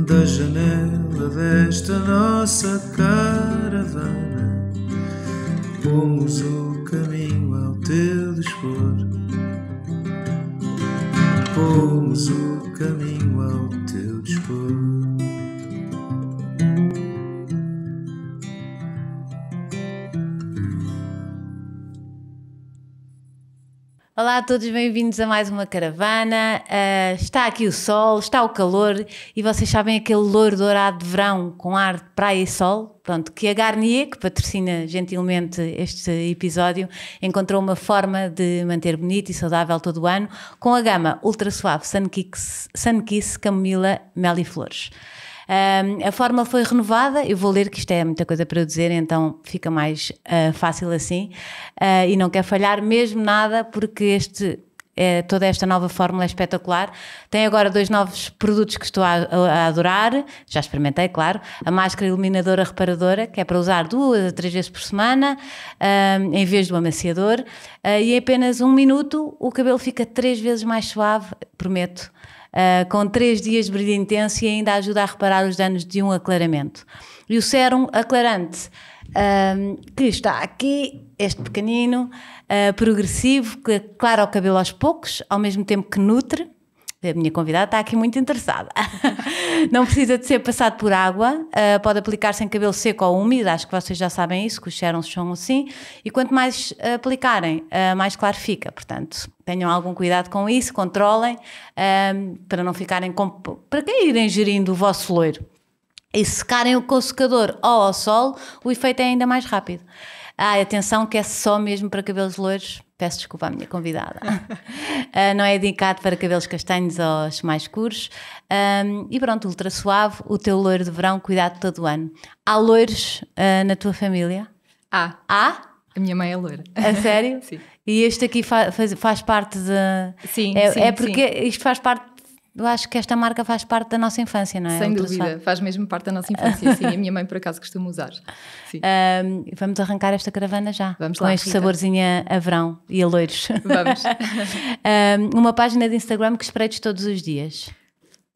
da janela desta nossa caravana, pomos o caminho ao teu dispor. Pomos o caminho ao teu dispor. Olá a todos, bem-vindos a mais uma caravana. Está aqui o sol, está o calor e vocês sabem aquele louro dourado de verão com ar de praia e sol? Pronto, que a Garnier, que patrocina gentilmente este episódio, encontrou uma forma de manter bonito e saudável todo o ano com a gama ultra suave Sunkiss Camomila Mel e Flores. A fórmula foi renovada, eu vou ler que isto é muita coisa para eu dizer, então fica mais fácil assim, e não quer falhar mesmo nada porque toda esta nova fórmula é espetacular. Tem agora 2 novos produtos que estou a adorar, já experimentei, claro. A máscara iluminadora reparadora, que é para usar 2 a 3 vezes por semana, em vez do amaciador, e em apenas 1 minuto o cabelo fica 3 vezes mais suave, prometo. Com 3 dias de brilho intenso e ainda ajuda a reparar os danos de um aclaramento. E o sérum aclarante, que está aqui, este pequenino, progressivo, que aclara o cabelo aos poucos, ao mesmo tempo que nutre. A minha convidada está aqui muito interessada. Não precisa de ser passado por água, pode aplicar-se em cabelo seco ou úmido, acho que vocês já sabem isso, que os sérums são assim, e quanto mais aplicarem, mais claro fica. Portanto, tenham algum cuidado com isso, controlem, para não ficarem para que irem gerindo o vosso loiro. E se secarem com o secador ou ao sol, o efeito é ainda mais rápido. Atenção que é só mesmo para cabelos loiros. Peço desculpa à minha convidada. Não é indicado para cabelos castanhos ou os mais escuros. E pronto, ultra suave, o teu loiro de verão, cuidado todo o ano. Há loiros na tua família? Há. A minha mãe é loira. A sério? Sim. E este aqui faz parte de... Sim, é porque isto faz parte... Eu acho que esta marca faz parte da nossa infância, não é? Sem dúvida, faz mesmo parte da nossa infância, sim. A minha mãe, por acaso, costuma usar. Sim. Vamos arrancar esta caravana já. Vamos com lá, este Rita. saborzinho a verão e a loiros. Vamos. Uma página de Instagram que espreites todos os dias.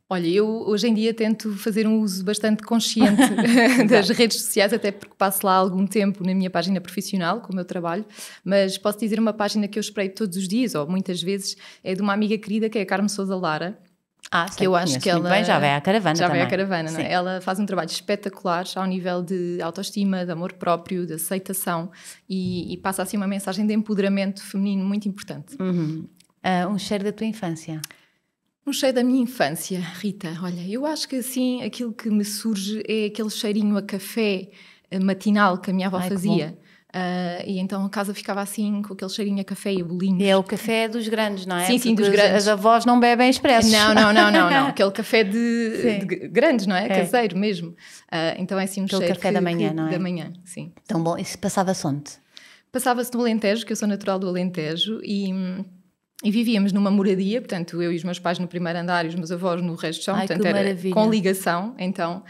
Olha, eu hoje em dia tento fazer um uso bastante consciente das redes sociais, até porque passo lá algum tempo na minha página profissional, com o meu trabalho, mas posso dizer uma página que eu espreito todos os dias, ou muitas vezes, é de uma amiga querida que é a Carme Sousa Lara. Que eu acho que ela bem, já vai à caravana já também. vai à caravana, não é? Ela faz um trabalho espetacular ao nível de autoestima, de amor próprio, de aceitação e passa assim uma mensagem de empoderamento feminino muito importante. Um cheiro da tua infância? Um cheiro da minha infância, Rita, olha, eu acho que assim aquilo que me surge é aquele cheirinho a café matinal que a minha avó fazia. E então a casa ficava assim com aquele cheirinho a café e a bolinhos. É o café dos grandes, não é? Sim, dos grandes. As avós não bebem expressos. Não. Aquele café de grandes, não é? Caseiro mesmo. Então é assim um aquele cheiro café da manhã, não é? Da manhã, sim. Tão bom. Isso passava-se onde? Passava-se no Alentejo, que eu sou natural do Alentejo, e vivíamos numa moradia, portanto, eu e os meus pais no primeiro andar e os meus avós no resto do chão, portanto, era com ligação. Então,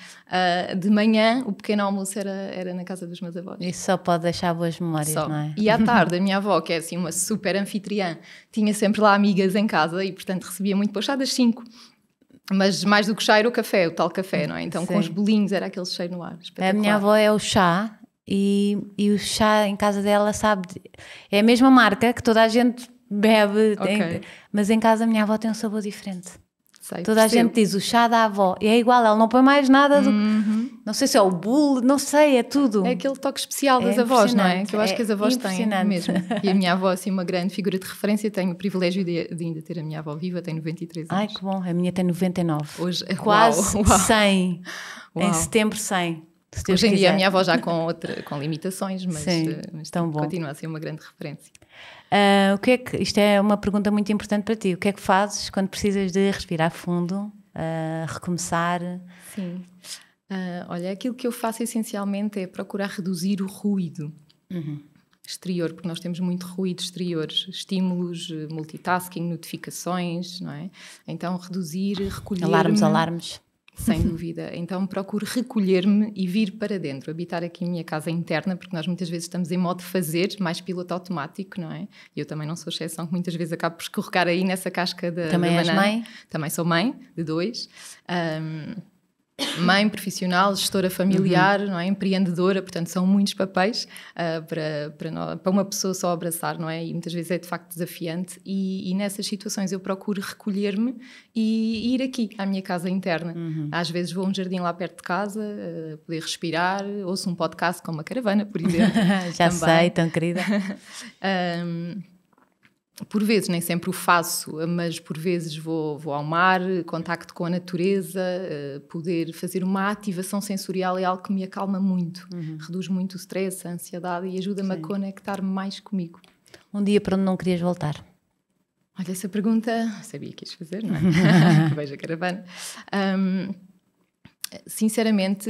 de manhã, o pequeno almoço era na casa dos meus avós. Isso só pode deixar boas memórias, não é? E à tarde, a minha avó, que é assim uma super anfitriã, tinha sempre lá amigas em casa e, portanto, recebia muito pão chá das 5. Mas mais do que chá era o café, o tal café, não é? Então, com os bolinhos, era aquele cheiro no ar. A minha avó é o chá e o chá em casa dela, sabe, é a mesma marca que toda a gente bebe, mas em casa a minha avó tem um sabor diferente. Toda a gente diz o chá da avó e é igual, ela não põe mais nada do não sei se é o bule, não sei, é tudo. É aquele toque especial das avós, não é? Que eu acho que as avós têm mesmo. E a minha avó, assim, uma grande figura de referência. Tenho o privilégio de ainda ter a minha avó viva, tem 93 anos. Ai, que bom, a minha tem 99. Hoje, quase 100. Em setembro 100. Hoje em dia a minha avó já com limitações, mas tão bom. Continua a ser uma grande referência. Isto é uma pergunta muito importante para ti. O que é que fazes quando precisas de respirar fundo, recomeçar? Sim. Olha, aquilo que eu faço essencialmente é procurar reduzir o ruído exterior, porque nós temos muito ruído exterior, estímulos, multitasking, notificações, não é? Então reduzir, recolher-me... Alarmes. Sem dúvida. Então procuro recolher-me e vir para dentro, habitar aqui a minha casa interna, porque nós muitas vezes estamos em modo fazer, mais piloto automático, não é? E eu também não sou exceção, que muitas vezes acabo por escorregar aí nessa casca da banana. Também és mãe? Também sou mãe, de 2. Mãe, profissional, gestora familiar, não é? Empreendedora, portanto são muitos papéis para uma pessoa só abraçar, não é? E muitas vezes é de facto desafiante e nessas situações eu procuro recolher-me e ir aqui à minha casa interna. Às vezes vou a um jardim lá perto de casa, poder respirar, ouço um podcast com uma caravana, por exemplo. Já sei, tão querida. Por vezes, nem sempre o faço, mas por vezes vou ao mar, contacto com a natureza, poder fazer uma ativação sensorial é algo que me acalma muito, reduz muito o stress, a ansiedade e ajuda-me a conectar mais comigo. Um dia para onde não querias voltar? Olha, essa pergunta, sabia que ias fazer, não é? Que vejo a caravana. Sinceramente,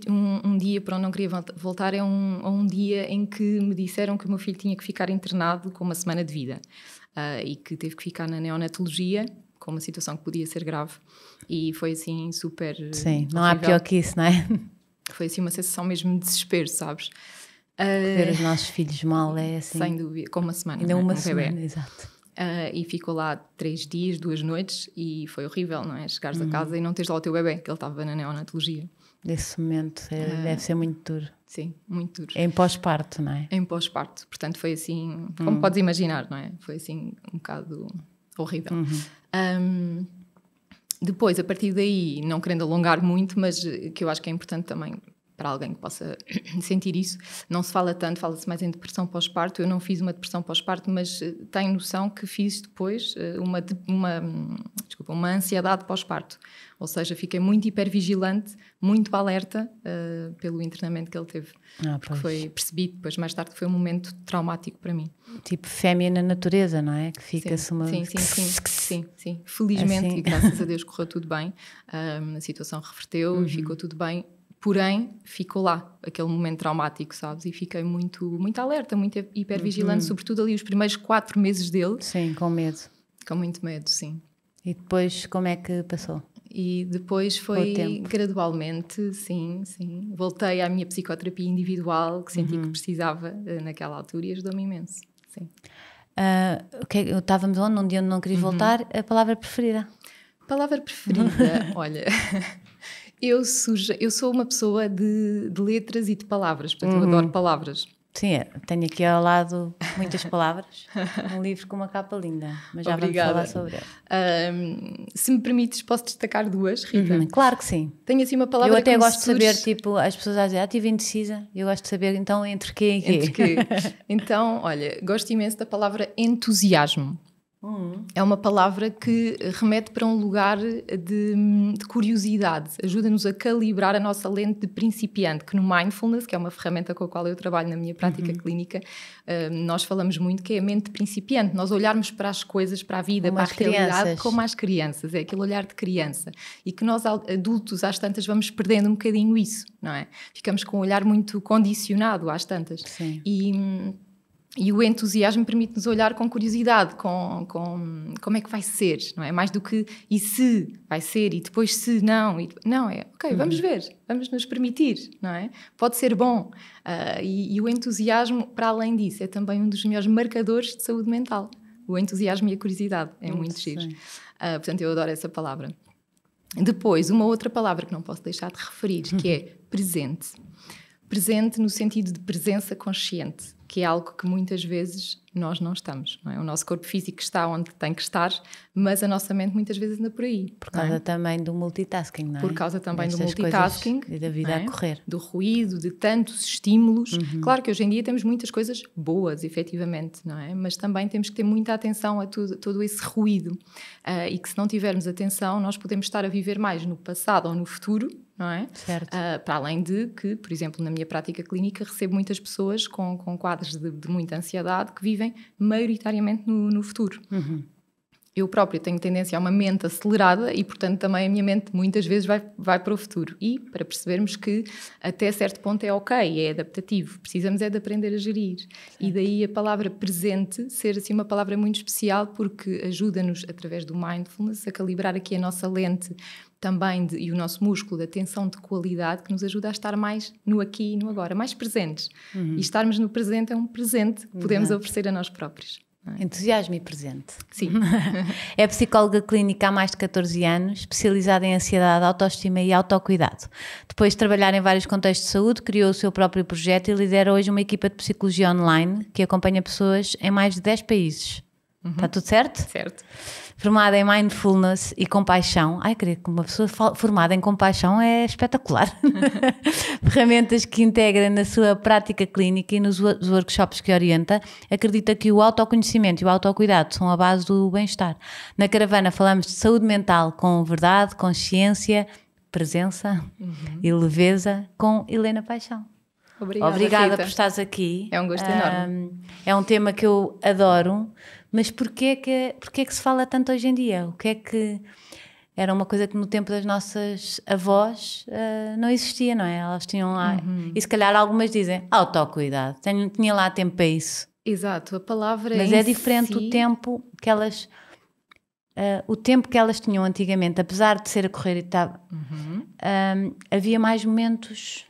um dia para onde não queria voltar é um dia em que me disseram que o meu filho tinha que ficar internado com uma semana de vida e que teve que ficar na neonatologia com uma situação que podia ser grave e foi assim super Sim, não horrível. há pior que isso, não é? Foi assim uma sensação mesmo de desespero, sabes? Ver os nossos filhos mal é assim. Sem dúvida, com uma semana. Ainda uma um semana, bebê. exato. E ficou lá 3 dias, 2 noites e foi horrível, não é? Chegares a casa e não tens lá o teu bebê, que ele estava na neonatologia. Nesse momento deve ser muito duro. Sim, muito duro. É em pós-parto, não é? Em pós-parto, portanto foi assim, como podes imaginar, não é? Foi assim um bocado horrível. Depois, a partir daí, não querendo alongar muito, mas que eu acho que é importante também para alguém que possa sentir isso, não se fala tanto, fala-se mais em depressão pós-parto. Eu não fiz uma depressão pós-parto, mas tenho noção que fiz depois uma ansiedade pós-parto. Ou seja, fiquei muito hipervigilante, muito alerta pelo internamento que ele teve. Porque percebi depois, mais tarde, que foi um momento traumático para mim. Tipo fêmea na natureza, não é? Que fica-se uma... Sim. Felizmente, assim. e graças a Deus correu tudo bem. A situação reverteu e ficou tudo bem. Porém, ficou lá aquele momento traumático, sabes? E fiquei muito, muito alerta, muito hipervigilante, sobretudo ali os primeiros 4 meses dele. Sim, com medo. Com muito medo, sim. E depois, como é que passou? E depois foi gradualmente, sim. Voltei à minha psicoterapia individual, que senti que precisava naquela altura e ajudou-me imenso, sim. Estávamos onde? Num dia onde não querias voltar. A palavra preferida? Palavra preferida? Olha... Eu sou uma pessoa de letras e de palavras, portanto eu adoro palavras. Sim, tenho aqui ao lado muitas palavras, um livro com uma capa linda, mas já Obrigada. vamos falar sobre ele. Se me permites, posso destacar 2, Rita? Claro que sim. Tenho assim uma palavra eu até que gosto de saber, tipo, as pessoas a dizer, estive indecisa, eu gosto de saber então entre quê e quê. Entre quê? Então, olha, gosto imenso da palavra entusiasmo. É uma palavra que remete para um lugar de curiosidade, ajuda-nos a calibrar a nossa lente de principiante, que no Mindfulness, que é uma ferramenta com a qual eu trabalho na minha prática clínica, nós falamos muito que é a mente de principiante, nós olharmos para as coisas, para a vida, como para a realidade, crianças. como as crianças, é aquele olhar de criança. E que nós adultos, às tantas, vamos perdendo um bocadinho isso, não é? Ficamos com um olhar muito condicionado, às tantas. Sim. E o entusiasmo permite-nos olhar com curiosidade, com como é que vai ser, não é? Mais do que e se vai ser e depois se não. Não, é ok, vamos ver, vamos nos permitir, não é? Pode ser bom. E o entusiasmo, para além disso, é também um dos melhores marcadores de saúde mental. O entusiasmo e a curiosidade, é muito giro. Portanto, eu adoro essa palavra. Depois, uma outra palavra que não posso deixar de referir, que é presente. Presente no sentido de presença consciente, que é algo que muitas vezes nós não estamos, não é? O nosso corpo físico está onde tem que estar, mas a nossa mente muitas vezes anda por aí. Por causa também do multitasking, não é? Por causa também do Destas multitasking. E da vida a correr. Do ruído, de tantos estímulos. Claro que hoje em dia temos muitas coisas boas, efetivamente, não é? Mas também temos que ter muita atenção a todo esse ruído. E que se não tivermos atenção, nós podemos estar a viver mais no passado ou no futuro, não é? Certo. Para além de que, por exemplo, na minha prática clínica recebo muitas pessoas com quadros de muita ansiedade que vivem maioritariamente no futuro. Eu própria tenho tendência a uma mente acelerada e, portanto, também a minha mente muitas vezes vai para o futuro. E para percebermos que até certo ponto é ok, é adaptativo, precisamos é de aprender a gerir. Certo. E daí a palavra presente ser assim uma palavra muito especial porque ajuda-nos, através do mindfulness, a calibrar aqui a nossa lente também e o nosso músculo de atenção de qualidade que nos ajuda a estar mais no aqui e no agora, mais presentes. E estarmos no presente é um presente que podemos oferecer a nós próprios. Entusiasmo e presente. Sim. É psicóloga clínica há mais de 14 anos, especializada em ansiedade, autoestima e autocuidado. Depois de trabalhar em vários contextos de saúde, criou o seu próprio projeto e lidera hoje uma equipa de psicologia online que acompanha pessoas em mais de 10 países. Está tudo certo? Certo. Formada em mindfulness e compaixão. Ai, queria que uma pessoa formada em compaixão é espetacular. Ferramentas que integra na sua prática clínica e nos workshops que orienta, acredita que o autoconhecimento e o autocuidado são a base do bem-estar. Na Caravana falamos de saúde mental com verdade, consciência, presença e leveza com Helena Paixão. Obrigada Rita. por estares aqui. É um gosto enorme. É um tema que eu adoro, mas porquê que se fala tanto hoje em dia? O que é que... Era uma coisa que no tempo das nossas avós não existia, não é? Elas tinham lá... E se calhar algumas dizem autocuidado. Tinha lá tempo para isso. Exato, a palavra Mas é diferente o tempo que elas... o tempo que elas tinham antigamente, apesar de ser a correr e tal, havia mais momentos...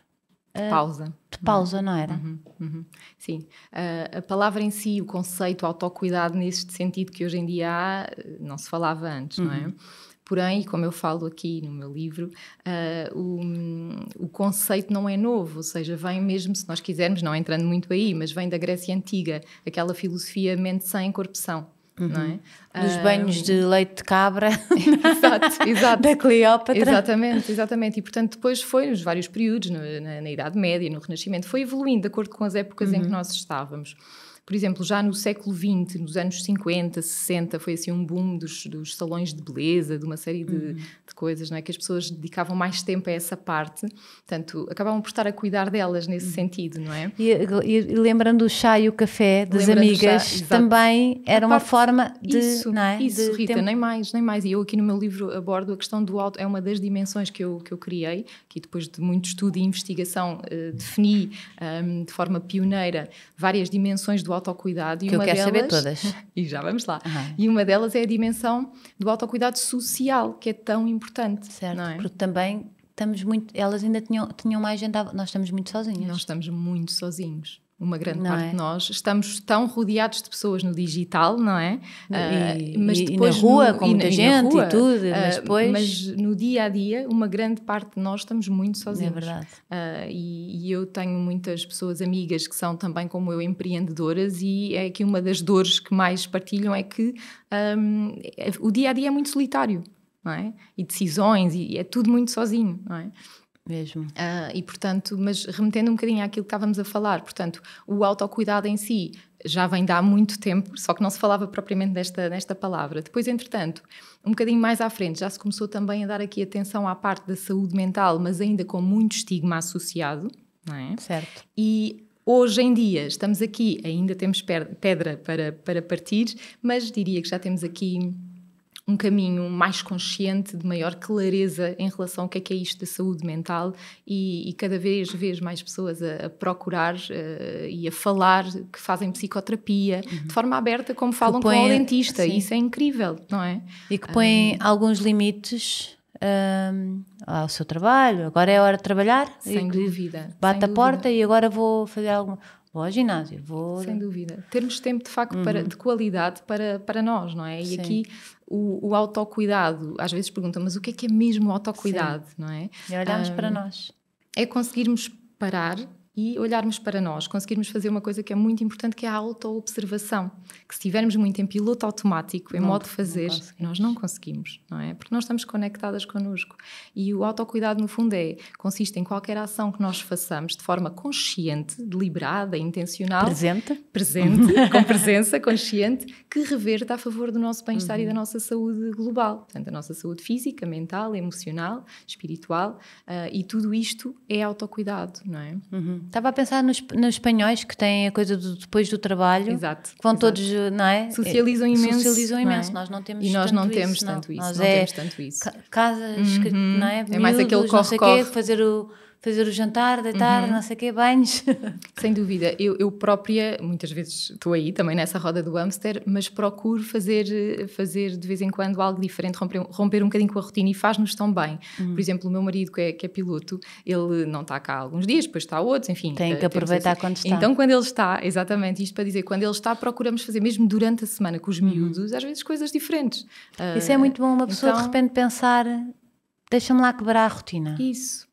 de pausa. Não era? Sim, a palavra em si, o conceito autocuidado neste sentido que hoje em dia há, não se falava antes, não é? Porém, como eu falo aqui no meu livro, o conceito não é novo, ou seja, vem mesmo, se nós quisermos, não entrando muito aí, mas vem da Grécia Antiga, aquela filosofia mente sã, corpo são. Não é? Dos banhos de leite de cabra exato. da Cleópatra. Exatamente. E, portanto, depois foi nos vários períodos, na Idade Média, no Renascimento, foi evoluindo de acordo com as épocas em que nós estávamos. Por exemplo, já no século XX, nos anos 50, 60, foi assim um boom dos salões de beleza, de uma série de coisas, não é? Que as pessoas dedicavam mais tempo a essa parte, portanto, acabavam por estar a cuidar delas nesse sentido, não é? E lembrando o chá e o café das amigas, também era uma forma de... Isso, não é? isso de Rita, tempo. nem mais. E eu aqui no meu livro abordo a questão do auto, é uma das dimensões que eu criei, que depois de muito estudo e investigação defini de forma pioneira várias dimensões do autocuidado. Que eu quero saber todas. E já vamos lá. E uma delas é a dimensão do autocuidado social, que é tão importante. Certo, não é? porque também estamos muito... Elas ainda tinham mais gente... Nós estamos muito sozinhas. Nós estamos muito sozinhos. Uma grande Não parte é? de nós estamos tão rodeados de pessoas no digital, não é? Mas depois na rua, com muita gente rua, e tudo, mas depois... Mas no dia a dia, uma grande parte de nós estamos muito sozinhos. É verdade. E eu tenho muitas pessoas amigas que são também, como eu, empreendedoras, e é que uma das dores que mais partilham é que o dia a dia é muito solitário, não é? E decisões, e é tudo muito sozinho, não é? Mesmo. E portanto, mas remetendo um bocadinho àquilo que estávamos a falar, portanto, o autocuidado em si já vem de há muito tempo, só que não se falava propriamente nesta palavra. Depois, entretanto, um bocadinho mais à frente, já se começou também a dar aqui atenção à parte da saúde mental, mas ainda com muito estigma associado, não é? Certo. E hoje em dia estamos aqui, ainda temos pedra para partir, mas diria que já temos aqui um caminho mais consciente, de maior clareza em relação ao que é isto da saúde mental e cada vez mais pessoas a procurar e a falar que fazem psicoterapia de forma aberta, como falam com o dentista. Sim. Isso é incrível, não é? E que põem alguns limites ao seu trabalho. Agora é hora de trabalhar. Sem dúvida. Bate a porta e agora vou fazer alguma... Vou ao ginásio, Sem dúvida. Termos tempo, de facto, de qualidade para nós, não é? E sim. Aqui o autocuidado, às vezes perguntam, mas o que é mesmo o autocuidado, sim. Não é? E olharmos para nós. É conseguirmos parar e olharmos para nós, conseguirmos fazer uma coisa que é muito importante, que é a auto-observação, que se estivermos muito em piloto automático, em modo de fazer, nós não conseguimos, não é? Porque nós estamos conectadas connosco. E o autocuidado, no fundo, consiste em qualquer ação que nós façamos de forma consciente, deliberada, intencional. Presente, com presença, consciente, que reverta a favor do nosso bem-estar e da nossa saúde global. Portanto, a nossa saúde física, mental, emocional, espiritual, e tudo isto é autocuidado, não é? Estava a pensar nos espanhóis que têm a coisa depois do trabalho. Exato. Que vão todos, não é? Socializam imenso. Não é? Nós não temos tanto isso. Nós não temos tanto isso. Casas, não é? É mais aquele não sei quê, fazer fazer o jantar, deitar, não sei o quê, banhos. Sem dúvida. Eu própria, muitas vezes estou aí também nessa roda do hamster, mas procuro fazer de vez em quando algo diferente, romper um bocadinho com a rotina e faz-nos tão bem. Por exemplo, o meu marido, que é piloto, ele não está cá há alguns dias, depois está outros, enfim. Tem que aproveitar quando está. Então, quando ele está, exatamente, isto para dizer, quando ele está, procuramos fazer, mesmo durante a semana com os miúdos, às vezes coisas diferentes. Isso é muito bom, uma pessoa então, de repente pensar, deixa-me lá quebrar a rotina. Isso.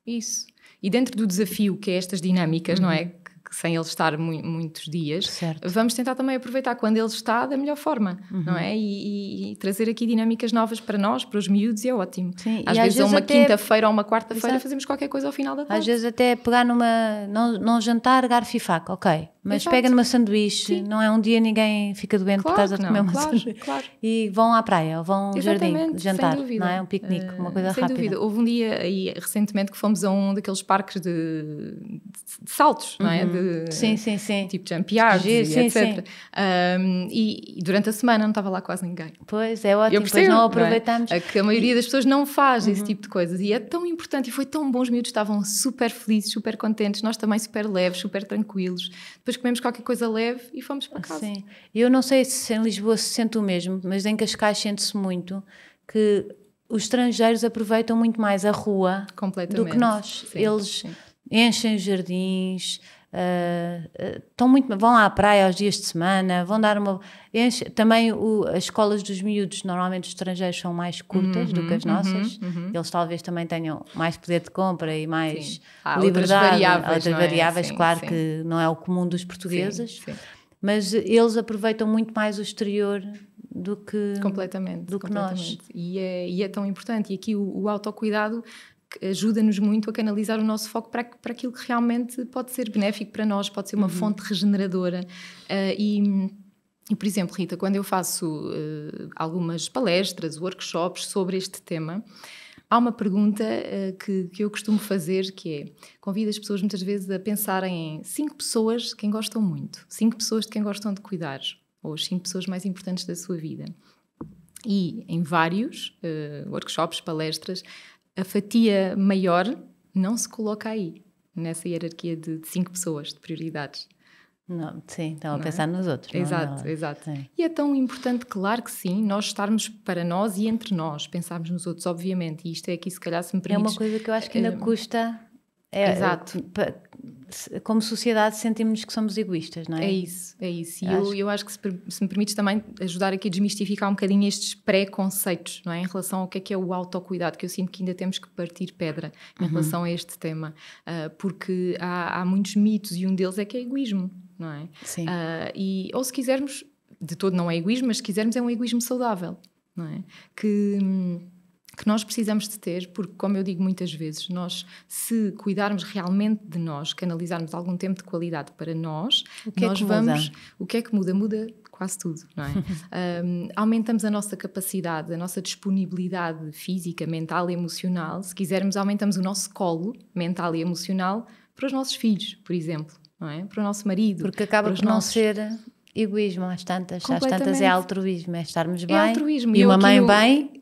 E dentro do desafio que é estas dinâmicas, não é? Que sem ele estar muitos dias, certo. Vamos tentar também aproveitar quando ele está da melhor forma, não é? E trazer aqui dinâmicas novas para nós, para os miúdos, e é ótimo. Sim, às vezes uma quinta-feira ou uma quarta-feira fazemos qualquer coisa ao final da tarde. Às vezes até pegar num jantar, garfo e faca, ok. Mas pega numa sanduíche, não é um dia ninguém fica doente por causa de comer uma sanduíche. Claro. E vão à praia, ou vão ao jardim jantar, não é? Um piquenique, uma coisa sem rápida. Sem dúvida. Houve um dia aí, recentemente, que fomos a um daqueles parques de saltos, não é? Sim. Tipo jump yards e etc. E durante a semana não estava lá quase ninguém. Pois, é ótimo, depois não aproveitamos. Não é? A maioria das pessoas não faz esse tipo de coisas e é tão importante e foi tão bom, os miúdos estavam super felizes, super contentes, nós também super leves, super tranquilos. Depois comemos qualquer coisa leve e fomos para casa. Sim. Eu não sei se em Lisboa se sente o mesmo, mas em Cascais sente-se muito que os estrangeiros aproveitam muito mais a rua do que nós. Sim, eles enchem os jardins, vão à praia aos dias de semana, vão dar uma... Também as escolas dos miúdos, normalmente os estrangeiros são mais curtas do que as nossas. Eles talvez também tenham mais poder de compra e mais liberdade. Outras variáveis, claro que não é o comum dos portugueses. Sim. Mas eles aproveitam muito mais o exterior do que nós. E é tão importante. E aqui o autocuidado ajuda-nos muito a canalizar o nosso foco para aquilo que realmente pode ser benéfico para nós, pode ser uma fonte regeneradora. E, por exemplo, Rita, quando eu faço algumas palestras, workshops sobre este tema, há uma pergunta que eu costumo fazer, que é, convido as pessoas muitas vezes a pensarem em 5 pessoas de quem gostam muito, 5 pessoas de quem gostam de cuidar, ou as 5 pessoas mais importantes da sua vida. E em vários workshops, palestras, a fatia maior não se coloca aí, nessa hierarquia de 5 pessoas, de prioridades. Não, sim, estão a pensar nos outros. Exato. Sim. E é tão importante, claro que sim, nós estarmos para nós e entre nós, pensarmos nos outros, obviamente, e isto é aqui, se calhar, se me permites... É uma coisa que eu acho que ainda custa... Exato. Como sociedade sentimos que somos egoístas, não é? É isso. E eu acho que, se me permites também ajudar aqui a desmistificar um bocadinho estes preconceitos, não é? Em relação ao que é o autocuidado, que eu sinto que ainda temos que partir pedra em relação a este tema, porque há muitos mitos e um deles é que é egoísmo, não é? Sim. Ou se quisermos, de todo não é egoísmo, mas se quisermos é um egoísmo saudável, não é? Que nós precisamos de ter, porque, como eu digo muitas vezes, nós, se cuidarmos realmente de nós, canalizarmos algum tempo de qualidade para nós, o que é que muda? Muda quase tudo, não é? Aumentamos a nossa capacidade, a nossa disponibilidade física, mental e emocional. Se quisermos, aumentamos o nosso colo mental e emocional para os nossos filhos, por exemplo, não é? Para o nosso marido. Porque acaba por não ser egoísmo às tantas é altruísmo, é estarmos bem. É altruísmo. E uma mãe bem...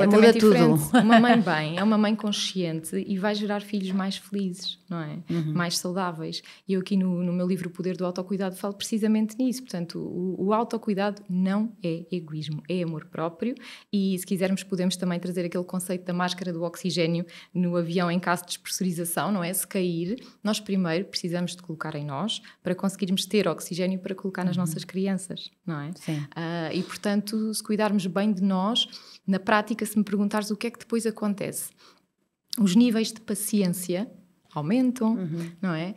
muda tudo. Uma mãe bem, é uma mãe consciente e vai gerar filhos mais felizes, não é? Mais saudáveis. E eu aqui no meu livro O Poder do Autocuidado falo precisamente nisso. Portanto, o autocuidado não é egoísmo, é amor próprio. E se quisermos podemos também trazer aquele conceito da máscara do oxigénio no avião em caso de despressurização, não é? Se cair, nós primeiro precisamos de colocar em nós para conseguirmos ter oxigénio para colocar nas nossas crianças, não é? Sim. E portanto, se cuidarmos bem de nós, na prática, se me perguntares o que é que depois acontece, os níveis de paciência aumentam, não é?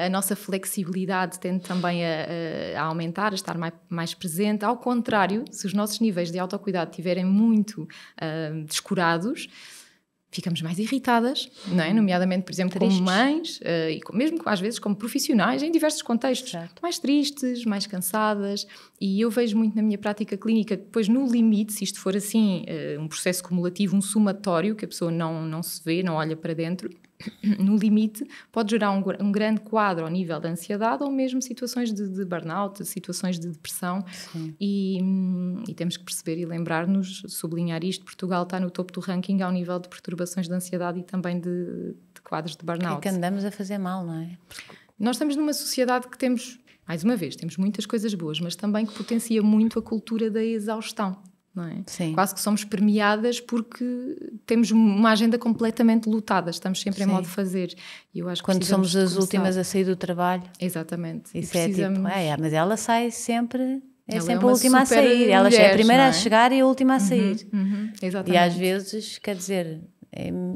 A nossa flexibilidade tende também a aumentar, a estar mais presente. Ao contrário, se os nossos níveis de autocuidado estiverem muito descurados, ficamos mais irritadas, não é? Nomeadamente, por exemplo, como mães, e mesmo às vezes como profissionais, em diversos contextos. Certo. Mais tristes, mais cansadas, E eu vejo muito na minha prática clínica, depois no limite, se isto for assim, um processo cumulativo, um somatório, que a pessoa não se vê, não olha para dentro, no limite pode gerar um grande quadro ao nível da ansiedade ou mesmo situações de burnout, situações de depressão. E temos que perceber e lembrar-nos, sublinhar isto, Portugal está no topo do ranking ao nível de perturbações de ansiedade e também de quadros de burnout. É que andamos a fazer mal, não é? Nós estamos numa sociedade que temos, mais uma vez, temos muitas coisas boas, mas também que potencia muito a cultura da exaustão. Não é? Sim. Quase que somos premiadas porque temos uma agenda completamente lotada, estamos sempre em modo de fazer. E eu acho que quando somos as últimas a sair do trabalho. Exatamente. Isso precisamos... é tipo, mas ela sai sempre, ela sempre a última a sair. Ela é a primeira a chegar e a última a sair. Exatamente. E às vezes, quer dizer,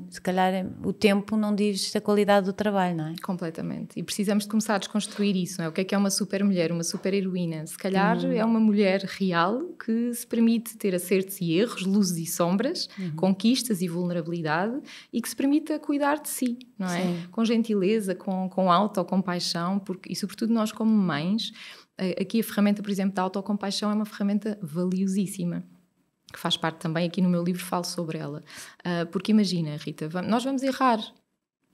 se calhar o tempo não diz a qualidade do trabalho, não é? Completamente. E precisamos de começar a desconstruir isso, não é? O que é uma super mulher, uma super heroína? Se calhar é uma mulher real que se permite ter acertos e erros, luzes e sombras, conquistas e vulnerabilidade, e que se permita cuidar de si, não é? Sim. Com gentileza, com autocompaixão, e sobretudo nós como mães, aqui a ferramenta, por exemplo, da autocompaixão é uma ferramenta valiosíssima, que faz parte também, aqui no meu livro falo sobre ela. Porque imagina, Rita, nós vamos errar,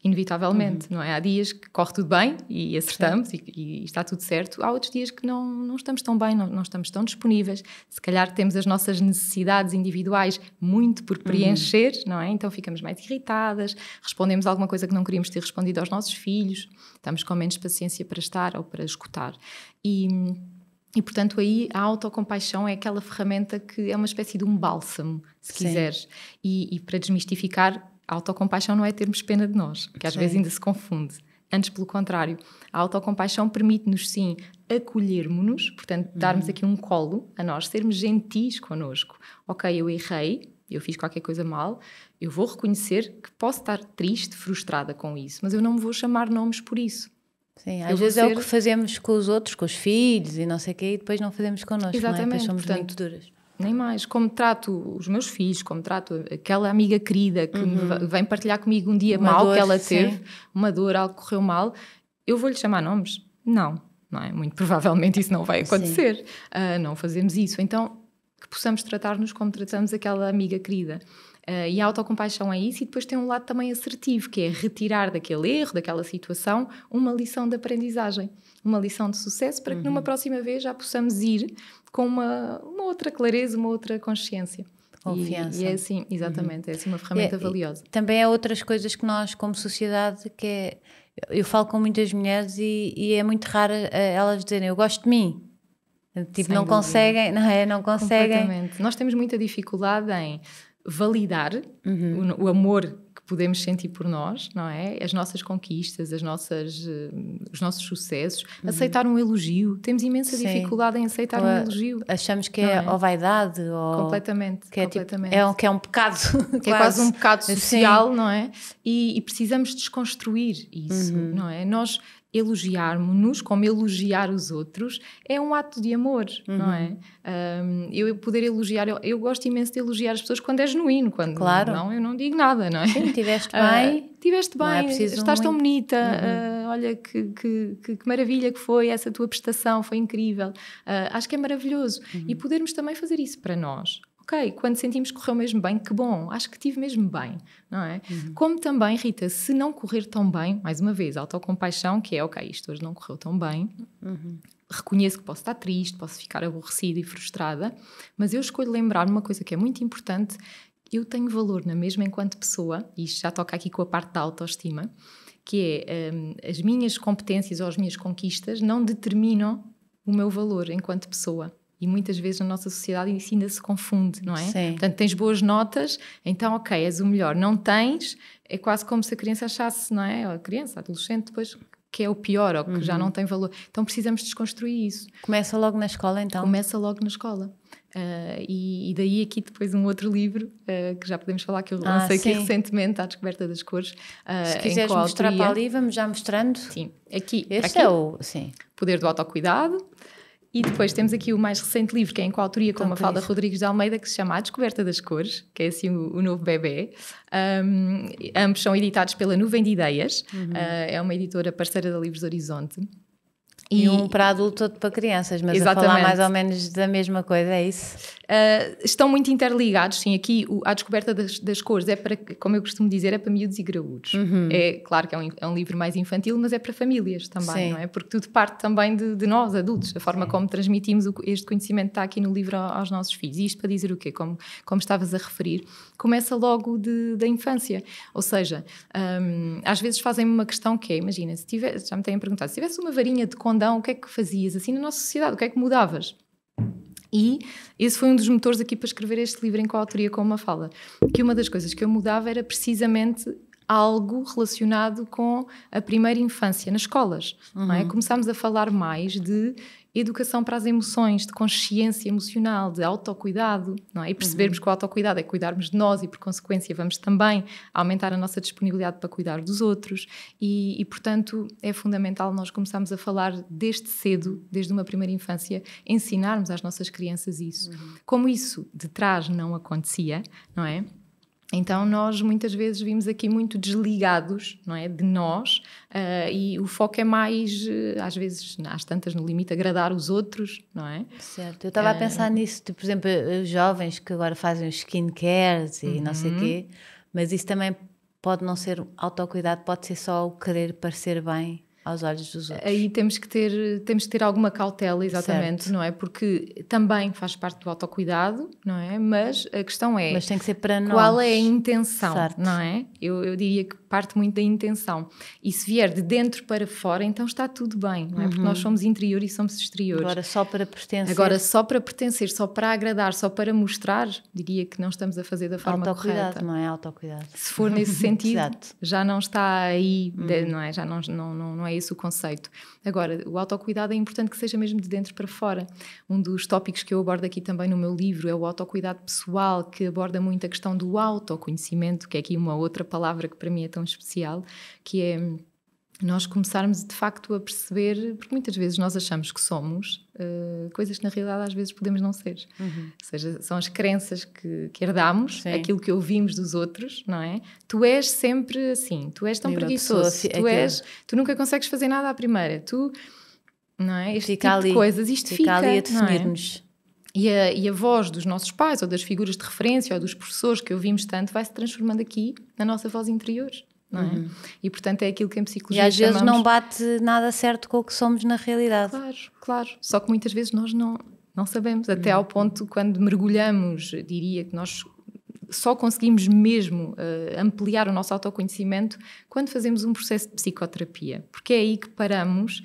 inevitavelmente, não é? Há dias que corre tudo bem e acertamos e está tudo certo. Há outros dias que não estamos tão bem, não estamos tão disponíveis. Se calhar temos as nossas necessidades individuais muito por preencher, não é? Então ficamos mais irritadas, respondemos alguma coisa que não queríamos ter respondido aos nossos filhos, estamos com menos paciência para estar ou para escutar. E, portanto, aí a autocompaixão é aquela ferramenta que é uma espécie de um bálsamo, se quiseres. E para desmistificar, a autocompaixão não é termos pena de nós, que às vezes ainda se confunde. Antes, pelo contrário, a autocompaixão permite-nos, sim, acolhermos-nos, portanto, darmos aqui um colo a nós, sermos gentis connosco. Ok, eu errei, eu fiz qualquer coisa mal, eu vou reconhecer que posso estar triste, frustrada com isso, mas eu não me vou chamar nomes por isso. Sim, às vezes é o que fazemos com os outros, com os filhos e não sei o quê, e depois não fazemos connosco. Exatamente, não é? Depois somos portanto, muito duras. Nem mais. Como trato os meus filhos, como trato aquela amiga querida que vem partilhar comigo um dia mau que ela teve, uma dor, algo que correu mal, eu vou-lhe chamar nomes? Não é? Muito provavelmente isso não vai acontecer. Não fazemos isso. Então, que possamos tratar-nos como tratamos aquela amiga querida. E a autocompaixão é isso, e depois tem um lado também assertivo, que é retirar daquele erro, daquela situação, uma lição de aprendizagem, uma lição de sucesso, para que numa próxima vez já possamos ir com uma outra clareza, uma outra consciência. Confiança. E é assim, exatamente, é assim uma ferramenta valiosa. Também há outras coisas que nós, como sociedade, que é... Eu falo com muitas mulheres e é muito raro elas dizerem eu gosto de mim. Tipo, não conseguem, não conseguem. Completamente. Nós temos muita dificuldade em validar o amor que podemos sentir por nós, não é? As nossas conquistas, os nossos sucessos, aceitar um elogio. Temos imensa dificuldade em aceitar um elogio. Achamos que é ou vaidade ou... Completamente. Que é, completamente. Tipo, que é um pecado. Que é quase um pecado social, não é? E precisamos desconstruir isso, não é? Nós elogiarmos-nos, como elogiar os outros, é um ato de amor, não é? Eu poder elogiar, eu gosto imenso de elogiar as pessoas quando é genuíno, quando não, eu não digo nada, não é? Sim, tiveste bem. Tiveste bem, estás tão bonita, olha que maravilha que foi essa tua prestação, foi incrível. Acho que é maravilhoso. E podermos também fazer isso para nós. Ok, quando sentimos que correu mesmo bem, que bom, acho que estive mesmo bem, não é? Como também, Rita, se não correr tão bem, mais uma vez, autocompaixão, que é, ok, isto hoje não correu tão bem, reconheço que posso estar triste, posso ficar aborrecida e frustrada, mas eu escolho lembrar-me uma coisa que é muito importante, eu tenho valor na mesma enquanto pessoa, e isto já toca aqui com a parte da autoestima, que é, as minhas competências ou as minhas conquistas não determinam o meu valor enquanto pessoa. E muitas vezes na nossa sociedade isso ainda se confunde, não é? Sim. Portanto, tens boas notas, então ok, és o melhor. Não tens, é quase como se a criança achasse, não é? Ou a criança, a adolescente, depois que é o pior ou que já não tem valor. Então precisamos desconstruir isso. Começa logo na escola, então? Começa logo na escola. E daí aqui depois um outro livro que já podemos falar, que eu lancei aqui recentemente, A Descoberta das Cores. Se quiseres mostrar para ali, vamos já mostrando. Sim, aqui. Este é o... Sim. Poder do Autocuidado. E depois temos aqui o mais recente livro, que é em coautoria com a Mafalda Rodrigues de Almeida, que se chama A Descoberta das Cores, que é assim o novo bebê. Ambos são editados pela Nuvem de Ideias, é uma editora parceira da Livros Horizonte. E um para adulto, outro para crianças, mas Exatamente. a falar mais ou menos da mesma coisa, é isso? Estão muito interligados, sim. Aqui a descoberta das cores é para, como eu costumo dizer, é para miúdos e graúdos. É claro que é um livro mais infantil, mas é para famílias também, Sim. não é? Porque tudo parte também de nós, adultos, a forma como transmitimos este conhecimento está aqui no livro aos nossos filhos. E isto para dizer o quê? Como estavas a referir, começa logo da infância. Ou seja, às vezes fazem-me uma questão que é, imagina, já me têm perguntado, se tivesse uma varinha de condão, o que é que fazias assim na nossa sociedade? O que é que mudavas? E esse foi um dos motores aqui para escrever este livro em coautoria com a Mafalda, que uma das coisas que eu mudava era precisamente algo relacionado com a primeira infância nas escolas, não é? Começámos a falar mais de educação para as emoções, de consciência emocional, de autocuidado, não é? E percebermos que o autocuidado é cuidarmos de nós e, por consequência, vamos também aumentar a nossa disponibilidade para cuidar dos outros e portanto, é fundamental nós começarmos a falar desde cedo, desde uma primeira infância, ensinarmos às nossas crianças isso. Como isso de trás não acontecia, não é? Então nós muitas vezes vimos aqui muito desligados, não é, de nós, e o foco é mais, às vezes, às tantas no limite, agradar os outros, não é? Certo, eu estava a pensar nisso, tipo, por exemplo, os jovens que agora fazem os skincare e não sei o quê, mas isso também pode não ser autocuidado, pode ser só o querer parecer bem aos olhos dos outros. Aí temos que ter alguma cautela, exatamente, certo. não é? Porque também faz parte do autocuidado, não é? Mas a questão é... Mas tem que ser para nós. Qual é a intenção, Certo. não é? Eu diria que parte muito da intenção. E se vier de dentro para fora, então está tudo bem, não é? Porque nós somos interior e somos exteriores. Agora só para pertencer. Agora só para pertencer, só para agradar, só para mostrar, diria que não estamos a fazer da forma autocuidado, correta. não é autocuidado. Se for nesse sentido, Exato. já não está aí, não é? Já não é esse o conceito. Agora, o autocuidado é importante que seja mesmo de dentro para fora. Um dos tópicos que eu abordo aqui também no meu livro é o autocuidado pessoal, que aborda muito a questão do autoconhecimento, que é aqui uma outra palavra que para mim é tão especial, que é nós começarmos de facto a perceber, porque muitas vezes nós achamos que somos coisas que na realidade às vezes podemos não ser. Ou seja, são as crenças que herdamos, Sim. aquilo que ouvimos dos outros, não é? Tu és sempre assim, tu és tão E uma preguiçoso, pessoa tu nunca consegues fazer nada à primeira, não é? Este Fica tipo ali, de coisas, isto fica ali a não é? definir-nos. E a voz dos nossos pais ou das figuras de referência ou dos professores que ouvimos tanto vai se transformando aqui na nossa voz interior, não é? E portanto é aquilo que em E psicologia às vezes chamamos... não bate nada certo com o que somos na realidade. Claro. Só que muitas vezes nós não sabemos, até ao ponto quando mergulhamos, diria que nós só conseguimos mesmo ampliar o nosso autoconhecimento quando fazemos um processo de psicoterapia, porque é aí que paramos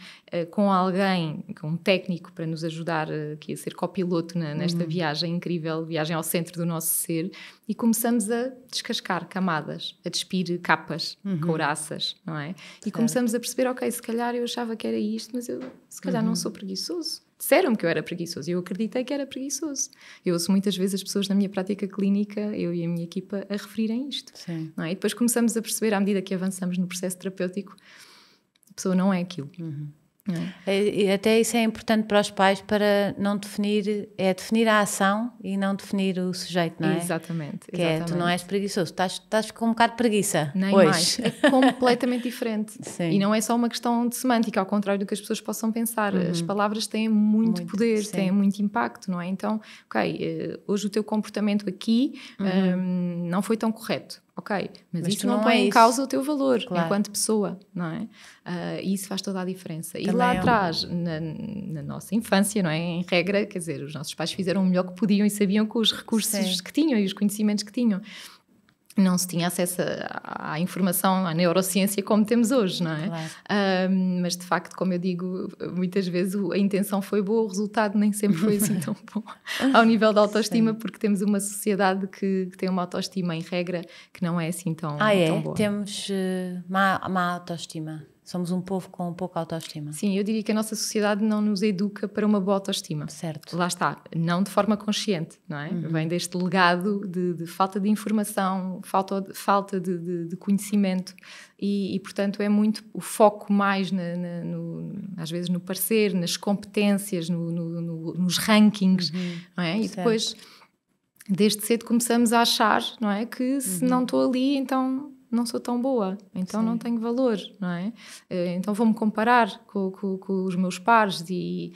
com alguém, com um técnico para nos ajudar aqui a ser copiloto nesta viagem incrível, viagem ao centro do nosso ser, e começamos a descascar camadas, a despir capas, couraças, não é? E começamos a perceber, ok, se calhar eu achava que era isto, mas eu se calhar não sou preguiçoso. Disseram-me que eu era preguiçoso e eu acreditei que era preguiçoso. Eu ouço muitas vezes as pessoas na minha prática clínica, eu e a minha equipa, a referirem isto. Sim. Não é? E depois começamos a perceber, à medida que avançamos no processo terapêutico, a pessoa não é aquilo. Não é? E até isso é importante para os pais para não definir a ação e não definir o sujeito, não é? Exatamente. Que é, tu não és preguiçoso, estás com um bocado de preguiça Nem hoje. mais. É completamente diferente. Sim. E não é só uma questão de semântica, ao contrário do que as pessoas possam pensar. As palavras têm muito poder, sim. têm muito impacto, não é? Então, ok, hoje o teu comportamento aqui não foi tão correto. Ok, mas isso não põe em causa o teu valor enquanto pessoa, não é? E isso faz toda a diferença. Também e lá atrás, na nossa infância, não é? Em regra, quer dizer, os nossos pais fizeram o melhor que podiam e sabiam com os recursos que tinham e os conhecimentos que tinham. Não se tinha acesso à informação, à neurociência como temos hoje, não é? Claro. Mas de facto, como eu digo, muitas vezes a intenção foi boa, o resultado nem sempre foi assim tão bom ao nível da autoestima, porque temos uma sociedade que tem uma autoestima em regra que não é assim tão boa. Temos má autoestima. Somos um povo com pouca autoestima. Sim, eu diria que a nossa sociedade não nos educa para uma boa autoestima. Certo. Lá está, não de forma consciente, não é? Vem deste legado de falta de informação, falta de conhecimento e, portanto, é muito o foco mais, às vezes, no parecer, nas competências, nos rankings, não é? E depois, desde cedo, começamos a achar, não é? Que se não estou ali, então não sou tão boa, então Sim. não tenho valor, não é? Então vou-me comparar com os meus pares e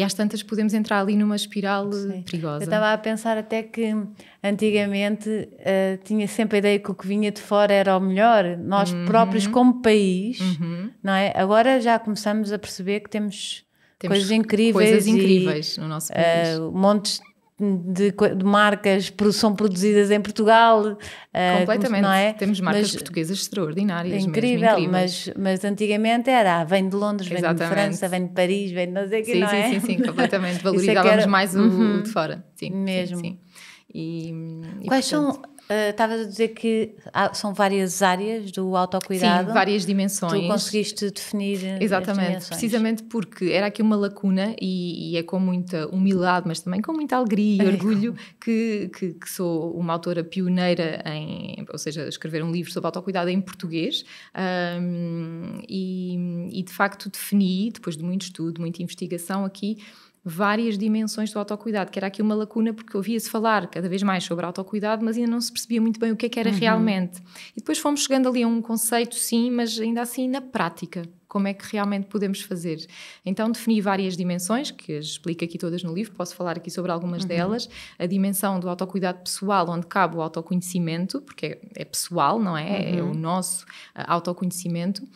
às tantas podemos entrar ali numa espiral perigosa. Eu estava a pensar até que antigamente tinha sempre a ideia que o que vinha de fora era o melhor, nós próprios como país, não é? Agora já começamos a perceber que temos coisas incríveis no nosso país. Montes de marcas são produzidas em Portugal. Completamente. Não é? Temos marcas portuguesas extraordinárias. Incrível, mesmo incríveis. Mas antigamente vem de Londres, vem de França, vem de Paris, vem de não sei o que, não é? Sim, completamente. Valorizávamos mais o de fora. Sim, mesmo. Sim. E quais portanto, são... Estavas a dizer que são várias áreas do autocuidado. Sim, várias dimensões. Tu conseguiste definir exatamente, precisamente porque era aqui uma lacuna e é com muita humildade, mas também com muita alegria e orgulho que sou uma autora pioneira ou seja, escrever um livro sobre autocuidado em português e de facto defini, depois de muito estudo, muita investigação aqui, várias dimensões do autocuidado, que era aqui uma lacuna porque ouvia-se falar cada vez mais sobre autocuidado, mas ainda não se percebia muito bem o que é que era realmente. E depois fomos chegando ali a um conceito, sim, mas ainda assim na prática, como é que realmente podemos fazer. Então defini várias dimensões, que as explico aqui todas no livro, posso falar aqui sobre algumas delas. A dimensão do autocuidado pessoal, onde cabe o autoconhecimento, porque é pessoal, não é? É o nosso autoconhecimento.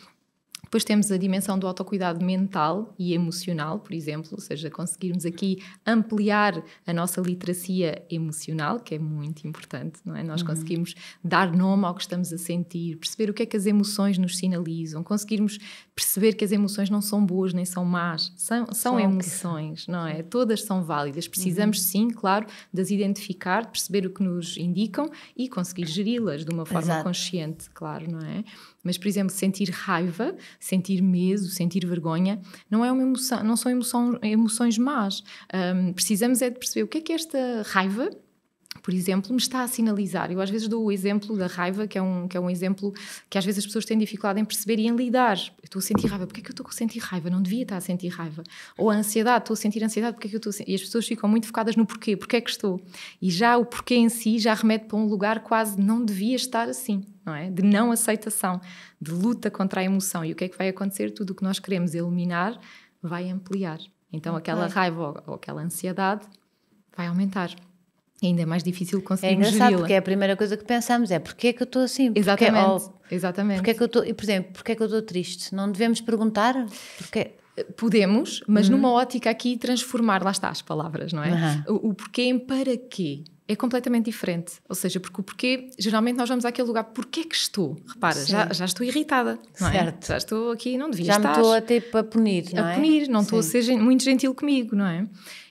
Depois temos a dimensão do autocuidado mental e emocional, por exemplo, ou seja, conseguirmos aqui ampliar a nossa literacia emocional, que é muito importante, não é? Nós conseguirmos dar nome ao que estamos a sentir, perceber o que é que as emoções nos sinalizam, conseguirmos perceber que as emoções não são boas nem são más, são emoções, não é? Todas são válidas, precisamos sim, claro, de as identificar, de perceber o que nos indicam e conseguir geri-las de uma forma consciente, claro, não é? Mas, por exemplo, sentir raiva, sentir medo, sentir vergonha, não é uma emoção, não são emoções más. Precisamos é de perceber o que é esta raiva, por exemplo, me está a sinalizar. Eu às vezes dou o exemplo da raiva, que é um exemplo que às vezes as pessoas têm dificuldade em perceber e em lidar. Eu estou a sentir raiva, porque é que eu estou a sentir raiva? Não devia estar a sentir raiva. Ou a ansiedade, estou a sentir ansiedade, porque é que eu estou a sentir... E as pessoas ficam muito focadas no porquê, porque é que estou. E já o porquê em si já remete para um lugar quase não devia estar assim, não é? De não aceitação, de luta contra a emoção. E o que é que vai acontecer? Tudo o que nós queremos eliminar vai ampliar. Então aquela raiva ou aquela ansiedade vai aumentar. E ainda é mais difícil conseguir geri-la. É engraçado, porque é a primeira coisa que pensamos, é porque é que eu estou assim? Exatamente. Porque é que eu estou, e, por exemplo, porque é que eu estou triste? Não devemos perguntar? Porque... Podemos, mas numa ótica aqui transformar, lá está as palavras, não é? O porquê em para quê é completamente diferente. Ou seja, porque o porquê, geralmente nós vamos àquele lugar, porquê é que estou? Repara, já estou irritada, não é? Certo. Já estou aqui, não devia estar. Já me estou até para punir, não é? A punir, não estou a ser muito gentil comigo, não é?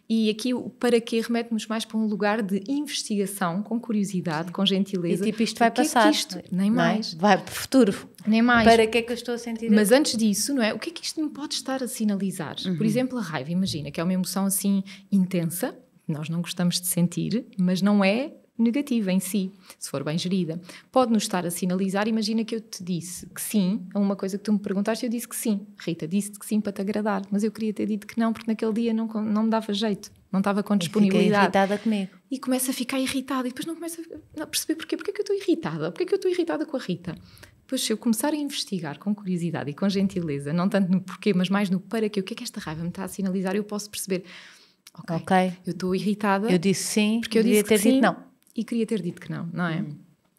E aqui o para quê remete-nos mais para um lugar de investigação, com curiosidade, com gentileza. E tipo, isto vai passar. Isto? Nem mais. Vai para o futuro. Nem mais. Para que é que eu estou a sentir? Mas antes disso, não é? O que é que isto me pode estar a sinalizar? Por exemplo, a raiva, imagina, que é uma emoção assim intensa, nós não gostamos de sentir, mas não é negativa em si, se for bem gerida. Pode-nos estar a sinalizar, imagina que eu te disse que sim, a uma coisa que tu me perguntaste, eu disse que sim. Rita, disse-te que sim para te agradar, mas eu queria ter dito que não, porque naquele dia não me dava jeito, não estava com disponibilidade. Fiquei irritada comigo. E começa a ficar irritada, e depois não começa a perceber porquê. Porquê é que eu estou irritada? Porquê é que eu estou irritada com a Rita? Depois, se eu começar a investigar com curiosidade e com gentileza, não tanto no porquê, mas mais no para quê, o que é que esta raiva me está a sinalizar, eu posso perceber, ok, eu estou irritada. Eu disse sim, porque eu disse ter que sim, dito não. E queria ter dito que não, não é?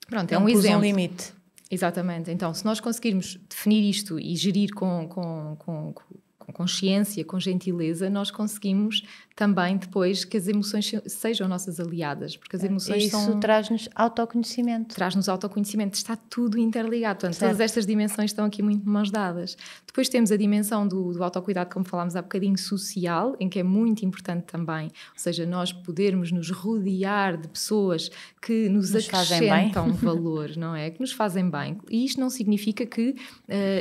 Pronto, não é um exemplo. Um limite. Exatamente. Então, se nós conseguirmos definir isto e gerir com consciência, com gentileza, nós conseguimos também depois que as emoções sejam nossas aliadas, porque as emoções isso traz-nos autoconhecimento. Traz-nos autoconhecimento, está tudo interligado, portanto, todas estas dimensões estão aqui muito de mãos dadas. Depois temos a dimensão do autocuidado, como falámos há bocadinho, social, em que é muito importante também, ou seja, nós podermos nos rodear de pessoas que nos acrescentam valor, não é? Que nos fazem bem. E isto não significa que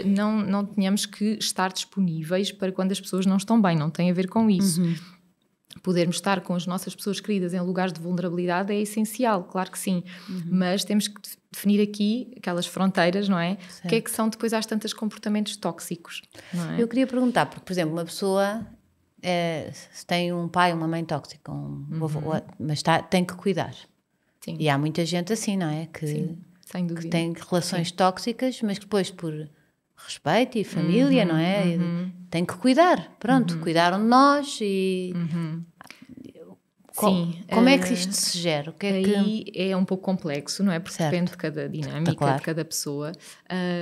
não tenhamos que estar disponíveis para quando as pessoas não estão bem, não tem a ver com isso. Podermos estar com as nossas pessoas queridas em lugares de vulnerabilidade é essencial, claro que sim, mas temos que definir aqui aquelas fronteiras, não é? Certo. O que é que são depois às tantas comportamentos tóxicos, não é? Eu queria perguntar, porque por exemplo, uma pessoa se tem um pai, uma mãe tóxica, um avô, mas tem que cuidar. Sim. E há muita gente assim, não é? Que sim. Sem dúvida. que têm relações tóxicas, mas que depois por respeito e família, não é? Tem que cuidar, pronto, cuidaram de nós e... Sim. Como é que isto se gera? O que é aí é um pouco complexo, não é? Porque depende de cada dinâmica, claro. de cada pessoa.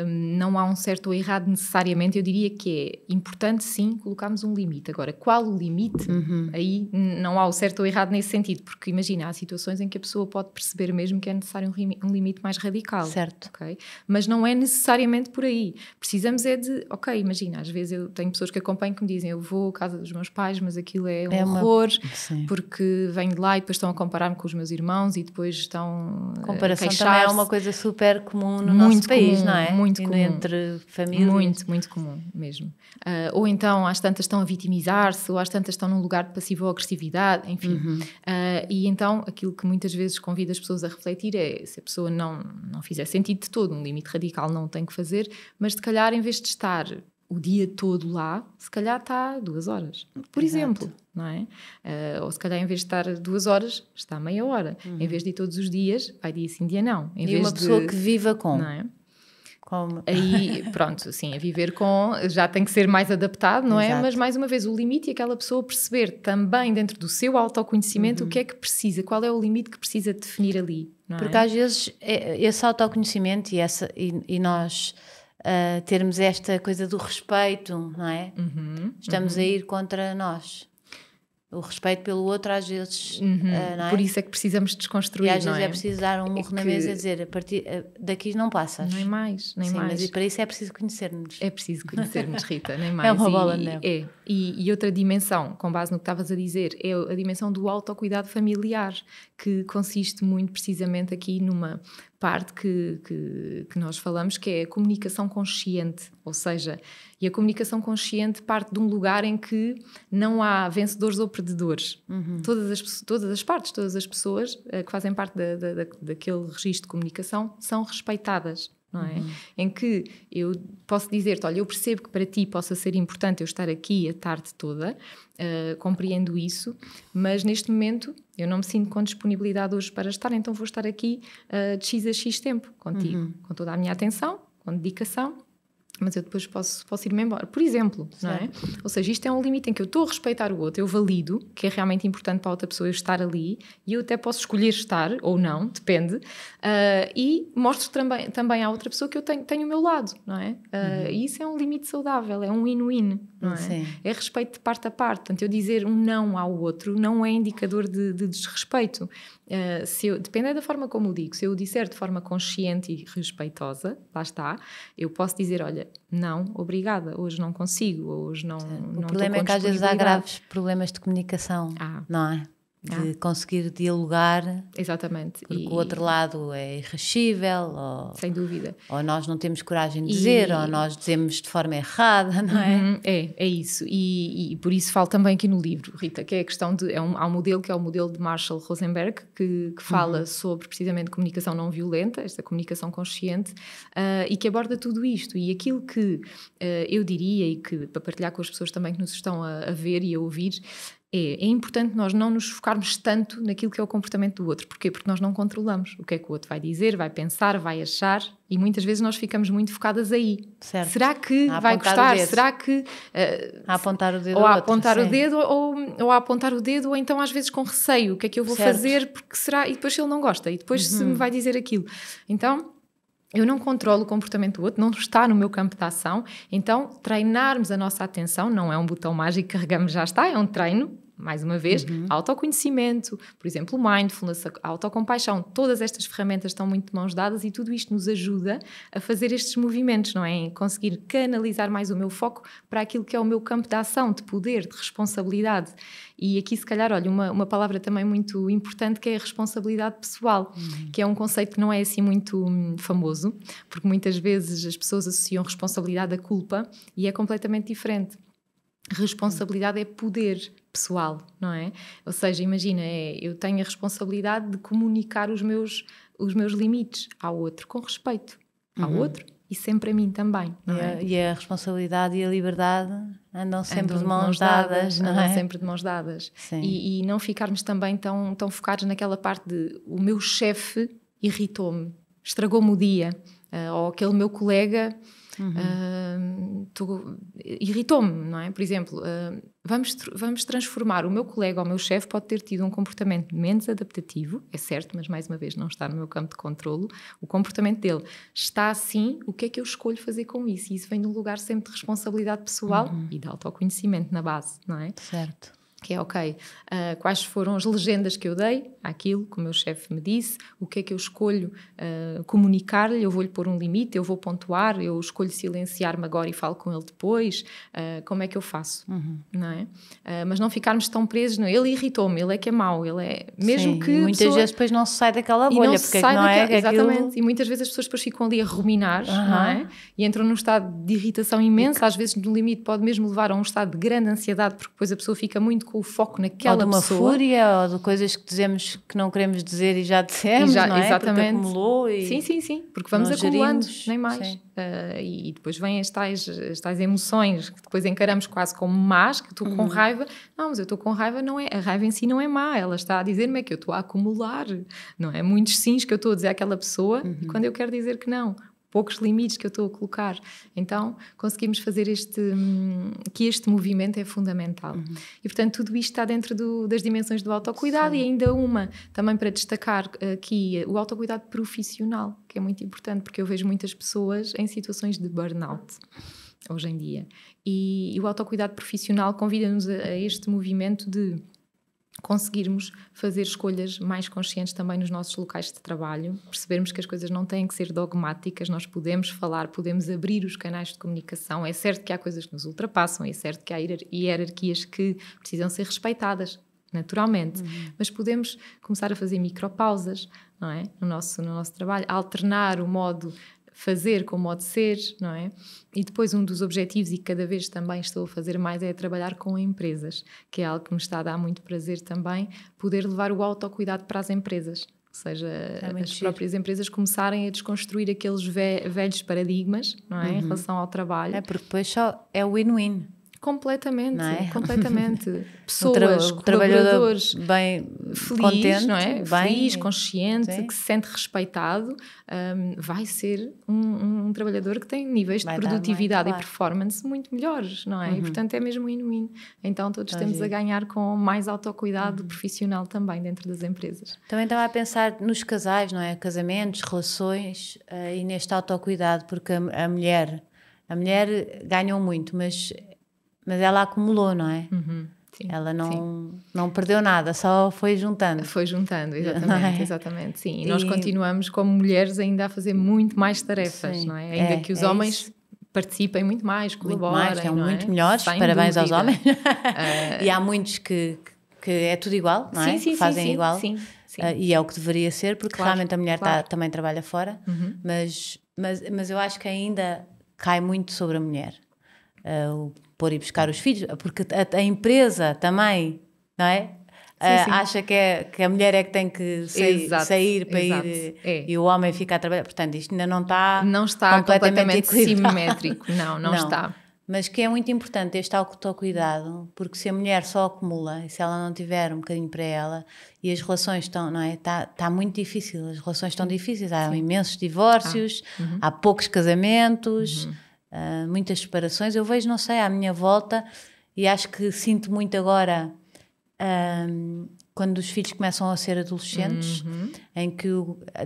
Não há um certo ou errado necessariamente. Eu diria que é importante, sim, colocarmos um limite. Agora, qual o limite? Aí não há o certo ou errado nesse sentido, porque imagina, há situações em que a pessoa pode perceber mesmo que é necessário um limite mais radical. Certo. Okay? Mas não é necessariamente por aí. Precisamos é de, imagina, às vezes eu tenho pessoas que acompanham que me dizem, eu vou à casa dos meus pais, mas aquilo é um horror, porque venho de lá e depois estão a comparar-me com os meus irmãos e depois estão comparação também é uma coisa super comum no nosso país, não é? Muito comum. Entre famílias. Muito comum mesmo. Ou então às tantas estão a vitimizar-se, ou às tantas estão num lugar de passiva ou agressividade, enfim. E então aquilo que muitas vezes convido as pessoas a refletir é, se a pessoa não fizer sentido de todo, um limite radical não tem que fazer, mas se calhar em vez de estar o dia todo lá, se calhar está 2 horas, por exemplo, não é? Ou se calhar em vez de estar 2 horas, está meia hora. Em vez de ir todos os dias, vai dia sim, dia não. Em e vez uma pessoa que viva com... Não é? Como? Aí, pronto, sim, a viver com já tem que ser mais adaptado, não é? Mas mais uma vez, o limite é aquela pessoa perceber também dentro do seu autoconhecimento o que é que precisa, qual é o limite que precisa definir ali, não é? Porque às vezes esse autoconhecimento e nós termos esta coisa do respeito, não é? Estamos a ir contra nós. O respeito pelo outro às vezes, não é? Por isso é que precisamos desconstruir, e às vezes não é? é preciso dar um murro na mesa e dizer, a partir daqui não passas. Nem mais. Sim, mas para isso é preciso conhecer-nos. É preciso conhecer-nos, Rita, nem mais. É uma bola de neve. E outra dimensão, com base no que estavas a dizer, é a dimensão do autocuidado familiar, que consiste muito precisamente aqui numa parte que nós falamos, que é a comunicação consciente, ou seja, e a comunicação consciente parte de um lugar em que não há vencedores ou perdedores. Todas as partes, todas as pessoas que fazem parte daquele registro de comunicação são respeitadas. Não é? Em que eu posso dizer-te, olha, eu percebo que para ti possa ser importante eu estar aqui a tarde toda, compreendo isso, mas neste momento eu não me sinto com disponibilidade hoje para estar, então vou estar aqui de X a X tempo contigo, com toda a minha atenção, com dedicação, mas eu depois posso ir-me embora, por exemplo, não é? Ou seja, isto é um limite em que eu estou a respeitar o outro, eu valido que é realmente importante para a outra pessoa eu estar ali, e eu até posso escolher estar, ou não, depende, e mostro também à outra pessoa que eu tenho o meu lado, não é? E isso é um limite saudável, é um win-win, não é? Sim. É respeito de parte a parte, portanto eu dizer um não ao outro não é indicador de desrespeito. Depende da forma como eu digo. Se eu disser de forma consciente e respeitosa, lá está, eu posso dizer, olha, não, obrigada, hoje não consigo, hoje não o problema é que às vezes há graves problemas de comunicação, não é? De conseguir dialogar. Exatamente. Porque o outro lado é irascível, ou, sem dúvida. Ou nós não temos coragem de dizer, ou nós dizemos de forma errada, não é? É isso. E por isso falo também aqui no livro, Rita, que é a questão de... há um modelo que é o modelo de Marshall Rosenberg, que fala sobre precisamente comunicação não violenta, esta comunicação consciente, e que aborda tudo isto. E aquilo que eu diria, e que para partilhar com as pessoas também que nos estão a ver e a ouvir, é importante nós não nos focarmos tanto naquilo que é o comportamento do outro. Porquê? Porque nós não controlamos o que é que o outro vai dizer, vai pensar, vai achar, e muitas vezes nós ficamos muito focadas aí. Certo. Será que vai gostar? Será que... a apontar o dedo ou a outro, apontar sim. o dedo, ou a apontar o dedo, ou então às vezes com receio. O que é que eu vou fazer? Porque será... E depois se ele não gosta, e depois se me vai dizer aquilo. Então... eu não controlo o comportamento do outro, não está no meu campo de ação, então treinarmos a nossa atenção, não é um botão mágico que carregamos já está, é um treino, mais uma vez, autoconhecimento, por exemplo, mindfulness, autocompaixão, todas estas ferramentas estão muito de mãos dadas e tudo isto nos ajuda a fazer estes movimentos, não é? Em conseguir canalizar mais o meu foco para aquilo que é o meu campo de ação, de poder, de responsabilidade. E aqui, se calhar, olha, uma palavra também muito importante que é a responsabilidade pessoal, que é um conceito que não é assim muito famoso, porque muitas vezes as pessoas associam responsabilidade à culpa e é completamente diferente. Responsabilidade é poder pessoal, não é? Ou seja, imagina, eu tenho a responsabilidade de comunicar os meus limites ao outro com respeito ao outro e sempre a mim também, não é? E a responsabilidade e a liberdade andam sempre de mãos dadas, não é? Andam sempre de mãos dadas. E não ficarmos também tão focados naquela parte de o meu chefe irritou-me. estragou-me o dia, ou aquele meu colega irritou-me, não é? Por exemplo, vamos transformar o meu colega ou o meu chefe pode ter tido um comportamento menos adaptativo, é certo, mas mais uma vez não está no meu campo de controlo, o comportamento dele está assim, o que é que eu escolho fazer com isso? E isso vem de um lugar sempre de responsabilidade pessoal e de autoconhecimento na base, não é? Certo. Que é, ok, quais foram as legendas que eu dei àquilo que o meu chefe me disse, o que é que eu escolho comunicar-lhe, eu vou-lhe pôr um limite, eu vou pontuar, eu escolho silenciar-me agora e falo com ele depois, como é que eu faço, não é? Mas não ficarmos tão presos, não, ele irritou-me, ele é que é mau, ele é... Mesmo Sim, que e muitas vezes depois não se sai daquela bolha, porque não é? Exatamente, aquilo... e muitas vezes as pessoas depois ficam ali a ruminar, não é? E entram num estado de irritação imensa, às vezes no limite pode mesmo levar a um estado de grande ansiedade, porque depois a pessoa fica muito com o foco naquela pessoa. Ou de uma pessoa. fúria, ou de coisas que dizemos que não queremos dizer e já dissemos, não é? Exatamente. Porque acumulou e... Sim, porque vamos acumulando, nem mais. Sim. E depois vêm as tais emoções que depois encaramos quase como más, que eu estou com raiva. Não, mas eu estou com raiva, não é, a raiva em si não é má, ela está a dizer-me é que eu estou a acumular, não é? Muitos sims que eu estou a dizer àquela pessoa e quando eu quero dizer que não, poucos limites que eu estou a colocar. Então, conseguimos fazer que este movimento é fundamental. E, portanto, tudo isto está dentro das dimensões do autocuidado. Sim. E ainda uma, também para destacar aqui, o autocuidado profissional, que é muito importante, porque eu vejo muitas pessoas em situações de burnout hoje em dia. E o autocuidado profissional convida-nos a este movimento de conseguirmos fazer escolhas mais conscientes também nos nossos locais de trabalho, percebermos que as coisas não têm que ser dogmáticas, nós podemos falar, podemos abrir os canais de comunicação. É certo que há coisas que nos ultrapassam, é certo que há hierarquias que precisam ser respeitadas, naturalmente, mas podemos começar a fazer micropausas, não é? no nosso trabalho, alternar o modo fazer com o modo ser, não é? E depois um dos objetivos, e cada vez também estou a fazer mais, é trabalhar com empresas, que é algo que me está a dar muito prazer também, poder levar o autocuidado para as empresas. Ou seja, as próprias empresas começarem a desconstruir aqueles velhos paradigmas, não é? Em relação ao trabalho. É porque depois só é o win-win. Completamente, não é? Completamente. Pessoas, colaboradores bem feliz, contente, não é? Bem, feliz, consciente, sim. que se sente respeitado, vai ser um trabalhador que tem níveis de produtividade e performance muito melhores, não é? E portanto é mesmo win-win. Então todos temos a ganhar com mais autocuidado profissional também dentro das empresas. Também estava a pensar nos casais, não é? Casamentos, relações e neste autocuidado, porque a mulher ganhou muito, mas ela acumulou, não é? Sim, ela não perdeu nada, só foi juntando. Foi juntando, exatamente, exatamente. Sim. E nós continuamos como mulheres ainda a fazer muito mais tarefas, sim, não é? Ainda que os homens participem muito mais, colaborem, são muito é? melhores, sem parabéns dúvida. Aos homens. E há muitos que é tudo igual, não é? Sim, fazem igual. Sim. E é o que deveria ser, porque realmente a mulher também trabalha fora, mas eu acho que ainda cai muito sobre a mulher. O pôr e buscar os filhos, porque a empresa também, não é? Sim. Acha que a mulher é que tem que sair para ir e o homem fica a trabalhar. Portanto, isto ainda não está completamente simétrico. Não está. Mas que é muito importante este autocuidado, porque se a mulher só acumula e se ela não tiver um bocadinho para ela, e as relações estão, não é? Está muito difícil, as relações estão difíceis, há imensos divórcios, há poucos casamentos, muitas separações. Eu vejo, não sei, à minha volta, e acho que sinto muito agora quando os filhos começam a ser adolescentes, em que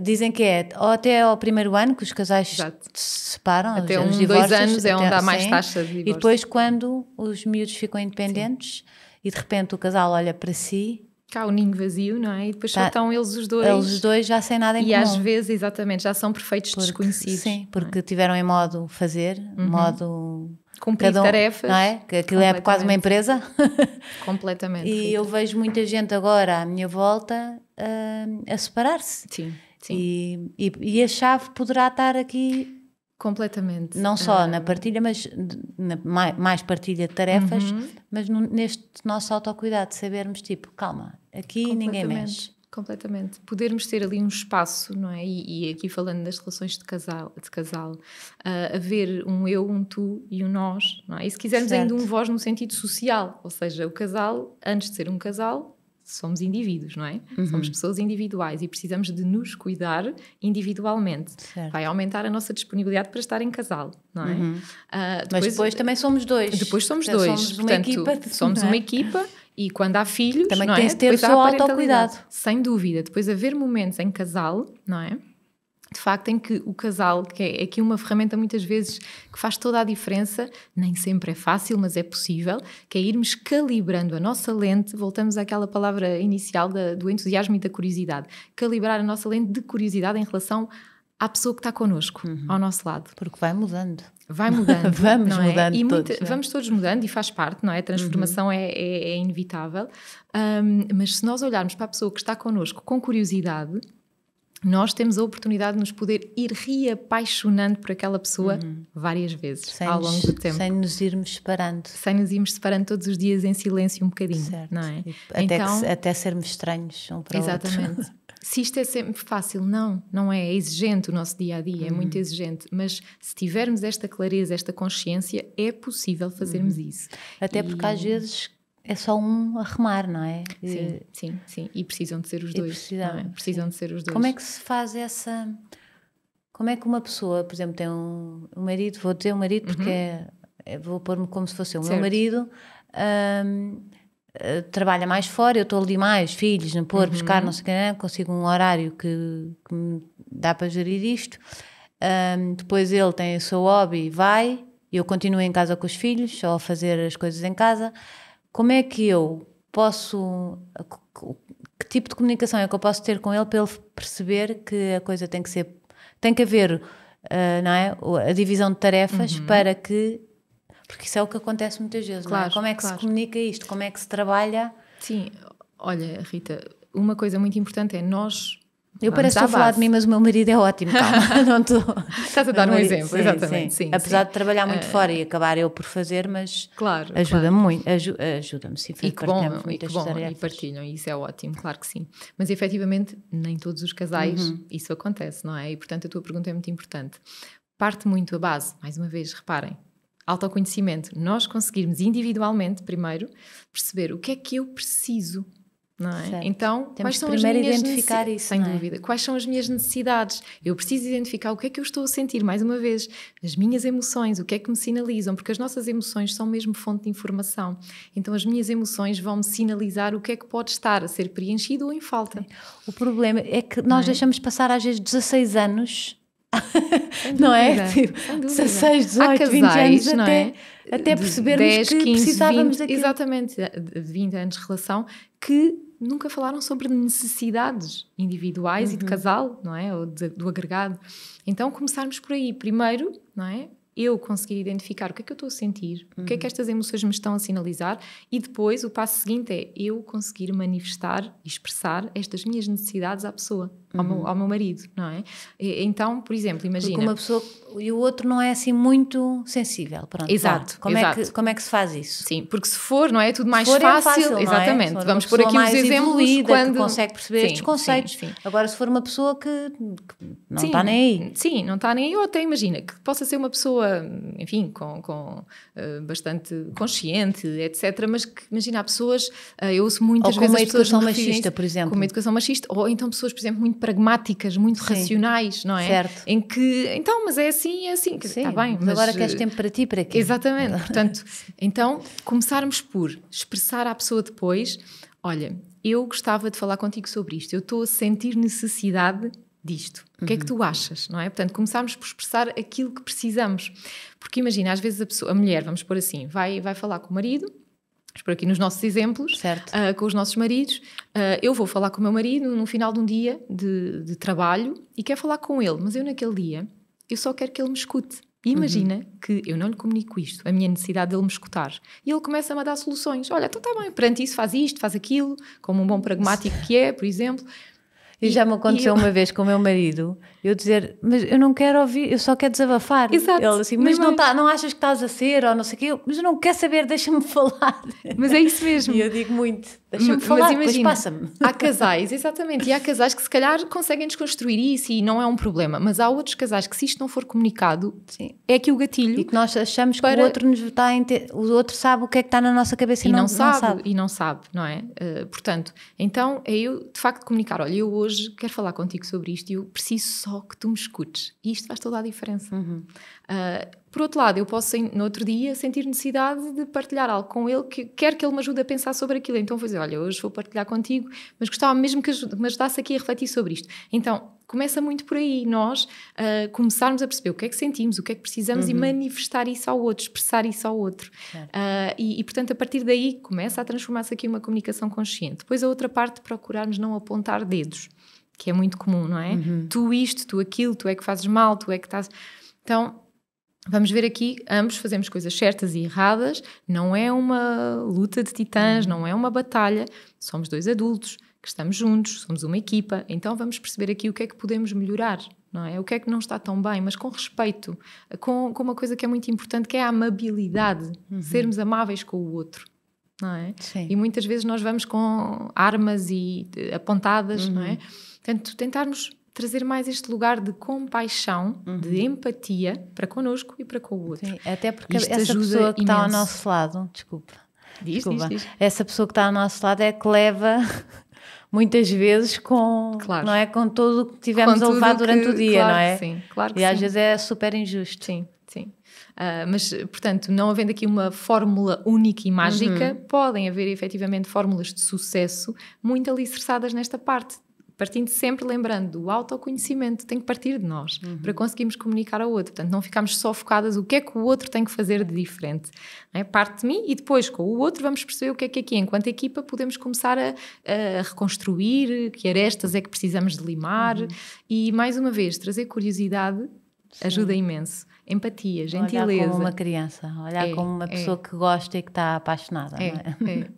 dizem que ou até ao primeiro ano que os casais se separam, até os 2 anos é onde há mais taxa de divórcio. E depois quando os miúdos ficam independentes e de repente o casal olha para si, cá o ninho vazio, não é? E depois só estão eles os dois. Eles os dois já sem nada em comum. E às vezes, exatamente, já são perfeitos desconhecidos. Sim, porque tiveram em modo fazer, modo... cumprir tarefas. Não é? Que aquilo é quase uma empresa. Completamente. E eu vejo muita gente agora à minha volta a separar-se. Sim. E a chave poderá estar aqui... Completamente. Não só na partilha, mas mais partilha de tarefas, mas neste nosso autocuidado, de sabermos, tipo, calma, aqui ninguém mexe. Completamente. Podermos ter ali um espaço, não é? E aqui falando das relações de casal, haver um eu, um tu e um nós, não é? E se quisermos ainda um vós no sentido social, ou seja, o casal, antes de ser um casal, somos indivíduos, não é? Somos pessoas individuais e precisamos de nos cuidar individualmente. Certo. Vai aumentar a nossa disponibilidade para estar em casal, não é? Mas depois também somos dois. Depois somos Portanto, dois. Somos uma Portanto, equipa. somos uma equipa e quando há filhos, também não tem é? de ter o Depois há seu a parentalidade. autocuidado. Sem dúvida. Depois haver momentos em casal, não é? De facto, em que o casal, que é aqui uma ferramenta muitas vezes que faz toda a diferença, nem sempre é fácil, mas é possível, que é irmos calibrando a nossa lente, voltamos àquela palavra inicial do entusiasmo e da curiosidade, calibrar a nossa lente de curiosidade em relação à pessoa que está connosco, ao nosso lado. Porque vai mudando. Vai mudando. Vamos não é? mudando E todos. vamos todos mudando e faz parte, não é? A transformação é inevitável. Mas se nós olharmos para a pessoa que está connosco com curiosidade, nós temos a oportunidade de nos poder ir reapaixonando por aquela pessoa várias vezes ao longo do tempo. Sem nos irmos separando. Sem nos irmos separando todos os dias em silêncio um bocadinho, Certo. não é? Até sermos estranhos um para o outro. Exatamente. Se isto é sempre fácil, não é. É exigente o nosso dia-a-dia, é muito exigente. Mas se tivermos esta clareza, esta consciência, é possível fazermos isso. Até porque às vezes é só um a remar, não é? Sim. E precisam de ser os dois. Precisam de ser os dois. Como é que se faz essa... Como é que uma pessoa, por exemplo, tem um marido, vou dizer um marido porque vou pôr-me como se fosse o meu marido, trabalha mais fora, eu estou ali mais, filhos, não pôr, buscar, não sei o que, consigo um horário que me dá para gerir isto. Depois ele tem o seu hobby, vai, eu continuo em casa com os filhos, só a fazer as coisas em casa. Como é que eu posso... Que tipo de comunicação é que eu posso ter com ele para ele perceber que a coisa tem que ser... Tem que haver, não é? A divisão de tarefas para que... Porque isso é o que acontece muitas vezes, claro, não é? Como é que se comunica isto? Como é que se trabalha? Sim, olha, Rita, uma coisa muito importante é nós... Eu pareço que estou a falar de mim, mas o meu marido é ótimo, calma, não estou... Estás a dar um exemplo, exatamente. Sim, apesar de trabalhar muito fora e acabar eu por fazer, mas claro, ajuda-me muito, ajuda-me, sim, e que bom, tarefas. e partilham, e isso é ótimo, claro que sim. Mas efetivamente, nem todos os casais isso acontece, não é? E portanto a tua pergunta é muito importante. Parte muito a base, mais uma vez, reparem, autoconhecimento, nós conseguirmos individualmente, primeiro, perceber o que é que eu preciso. Não é? Certo. Então, temos quais são primeiro as minhas identificar isso, sem dúvida. Quais são as minhas necessidades? Eu preciso identificar o que é que eu estou a sentir, mais uma vez, as minhas emoções, o que é que me sinalizam, porque as nossas emoções são mesmo fonte de informação. Então, as minhas emoções vão-me sinalizar o que é que pode estar a ser preenchido ou em falta. O problema é que nós deixamos passar às vezes 16 anos... não é? Tipo, 16, 18, 20 anos até percebermos 10, que 15, precisávamos 20, daquilo. Exatamente, de 20 anos de relação que nunca falaram sobre necessidades individuais e de casal, não é? Ou do agregado. Então começarmos por aí. Primeiro, não é? Eu conseguir identificar o que é que eu estou a sentir, o que é que estas emoções me estão a sinalizar e depois o passo seguinte é eu conseguir manifestar e expressar estas minhas necessidades à pessoa, ao meu marido, não é? Então, por exemplo, imagina... Porque uma pessoa e o outro não é assim muito sensível, pronto. Exato, como exato. Como é que se faz isso? Sim, porque se for, não é? Tudo mais se for, fácil, é fácil, exatamente. não é? Vamos pôr aqui uns exemplos quando... que consegue perceber estes conceitos. Sim. Agora, se for uma pessoa que não está nem aí. Sim, não está nem aí, ou até imagina que possa ser uma pessoa, enfim, com bastante consciente, etc. Mas que, imagina, há pessoas, eu ouço muitas ou vezes com uma as pessoas educação machista, por exemplo. Com uma educação machista, ou então pessoas, por exemplo, muito pragmáticas, muito racionais, não é? Certo. Em que, então, mas é assim, está bem. Mas agora queres tempo para ti, para quê? Exatamente, portanto, então começarmos por expressar à pessoa depois, olha, eu gostava de falar contigo sobre isto, eu estou a sentir necessidade disto, o que é que tu achas, não é? Portanto, começarmos por expressar aquilo que precisamos, porque imagina, às vezes a mulher, vamos pôr assim, vai falar com o marido, vamos pôr aqui nos nossos exemplos, com os nossos maridos, eu vou falar com o meu marido no final de um dia de trabalho e quero falar com ele, mas eu naquele dia, eu só quero que ele me escute. E imagina que eu não lhe comunico isto, a minha necessidade dele me escutar. E ele começa-me a dar soluções. Olha, então está bem, perante isso faz isto, faz aquilo, como um bom pragmático que é, por exemplo. E já me aconteceu uma vez com o meu marido, Eu dizer, mas eu não quero ouvir, eu só quero desabafar. Exato. Ele assim, mas não achas que estás a ser, ou não sei o quê, mas eu não quero saber, deixa-me falar. Mas é isso mesmo. E eu digo muito, deixa-me falar, depois passa-me. Há casais, exatamente, e há casais que se calhar conseguem desconstruir isso e não é um problema, mas há outros casais que se isto não for comunicado, sim, é aqui o gatilho. E que nós achamos que o outro nos está o outro sabe o que é que está na nossa cabeça e não sabe. E não sabe, não é? Portanto, então é eu de facto comunicar, olha, eu hoje quero falar contigo sobre isto e eu preciso só que tu me escutes. E isto faz toda a diferença. Por outro lado, eu posso no outro dia sentir necessidade de partilhar algo com ele que quer que ele me ajude a pensar sobre aquilo. Então vou dizer, olha, hoje vou partilhar contigo, mas gostava mesmo que me ajudasse aqui a refletir sobre isto. Então começa muito por aí, nós começarmos a perceber o que é que sentimos, o que é que precisamos e manifestar isso ao outro, expressar isso ao outro. E portanto a partir daí começa a transformar-se aqui uma comunicação consciente. Depois a outra parte, procurarmos não apontar dedos, que é muito comum, não é? Tu isto, tu aquilo, tu é que fazes mal, tu é que estás... Então, vamos ver aqui, ambos fazemos coisas certas e erradas, não é uma luta de titãs, não é uma batalha, somos dois adultos que estamos juntos, somos uma equipa, então vamos perceber aqui o que é que podemos melhorar, não é? O que é que não está tão bem, mas com respeito, com uma coisa que é muito importante, que é a amabilidade, sermos amáveis com o outro. Não é? Sim. E muitas vezes nós vamos com armas e apontadas, não é? Portanto, tentarmos trazer mais este lugar de compaixão, de empatia para connosco e para com o outro. Sim, até porque Isto essa ajuda pessoa que está ao imenso. nosso lado, desculpa. Diz. Essa pessoa que está ao nosso lado é que leva muitas vezes com, Claro. não é, com tudo o que tivemos Com a levar tudo durante o dia, claro não é? Que sim, claro que E às sim. vezes é super injusto. Sim. Mas, portanto, não havendo aqui uma fórmula única e mágica, podem haver efetivamente fórmulas de sucesso muito alicerçadas nesta parte. Partindo sempre, lembrando, do autoconhecimento tem que partir de nós para conseguirmos comunicar ao outro. Portanto, não ficamos só focadas o que é que o outro tem que fazer de diferente. Não é? Parte de mim e depois com o outro vamos perceber o que é que aqui, enquanto equipa, podemos começar a reconstruir, que arestas é que precisamos de limar e, mais uma vez, trazer curiosidade ajuda imenso. Empatia, gentileza. Olhar como uma criança, olhar como uma pessoa que gosta e que está apaixonada. Não é?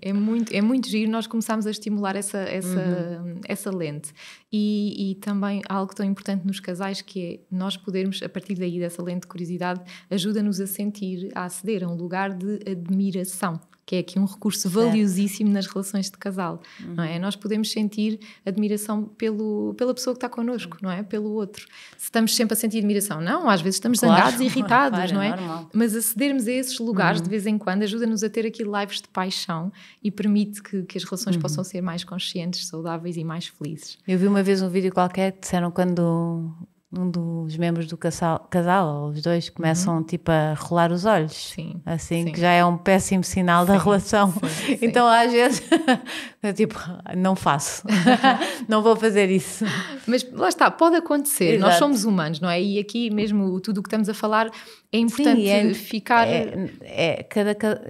É muito giro nós começarmos a estimular essa lente. E também algo tão importante nos casais que é nós podermos, a partir daí dessa lente de curiosidade, ajuda-nos a sentir, a aceder a um lugar de admiração, que é aqui um recurso valiosíssimo nas relações de casal, não é? Nós podemos sentir admiração pela pessoa que está connosco, não é? Pelo outro. Se estamos sempre a sentir admiração, não, às vezes estamos zangados e irritados, claro, não é? Normal. Mas acedermos a esses lugares de vez em quando ajuda-nos a ter aqui lives de paixão e permite que as relações possam ser mais conscientes, saudáveis e mais felizes. Eu vi uma vez um vídeo qualquer que disseram quando um dos membros do casal ou os dois começam tipo a rolar os olhos, Sim, assim sim. que já é um péssimo sinal da relação. sim. Então às vezes eu tipo, não faço, não vou fazer isso. Mas lá está, pode acontecer, Exato. nós somos humanos, não é? E aqui mesmo tudo o que estamos a falar é importante ficar...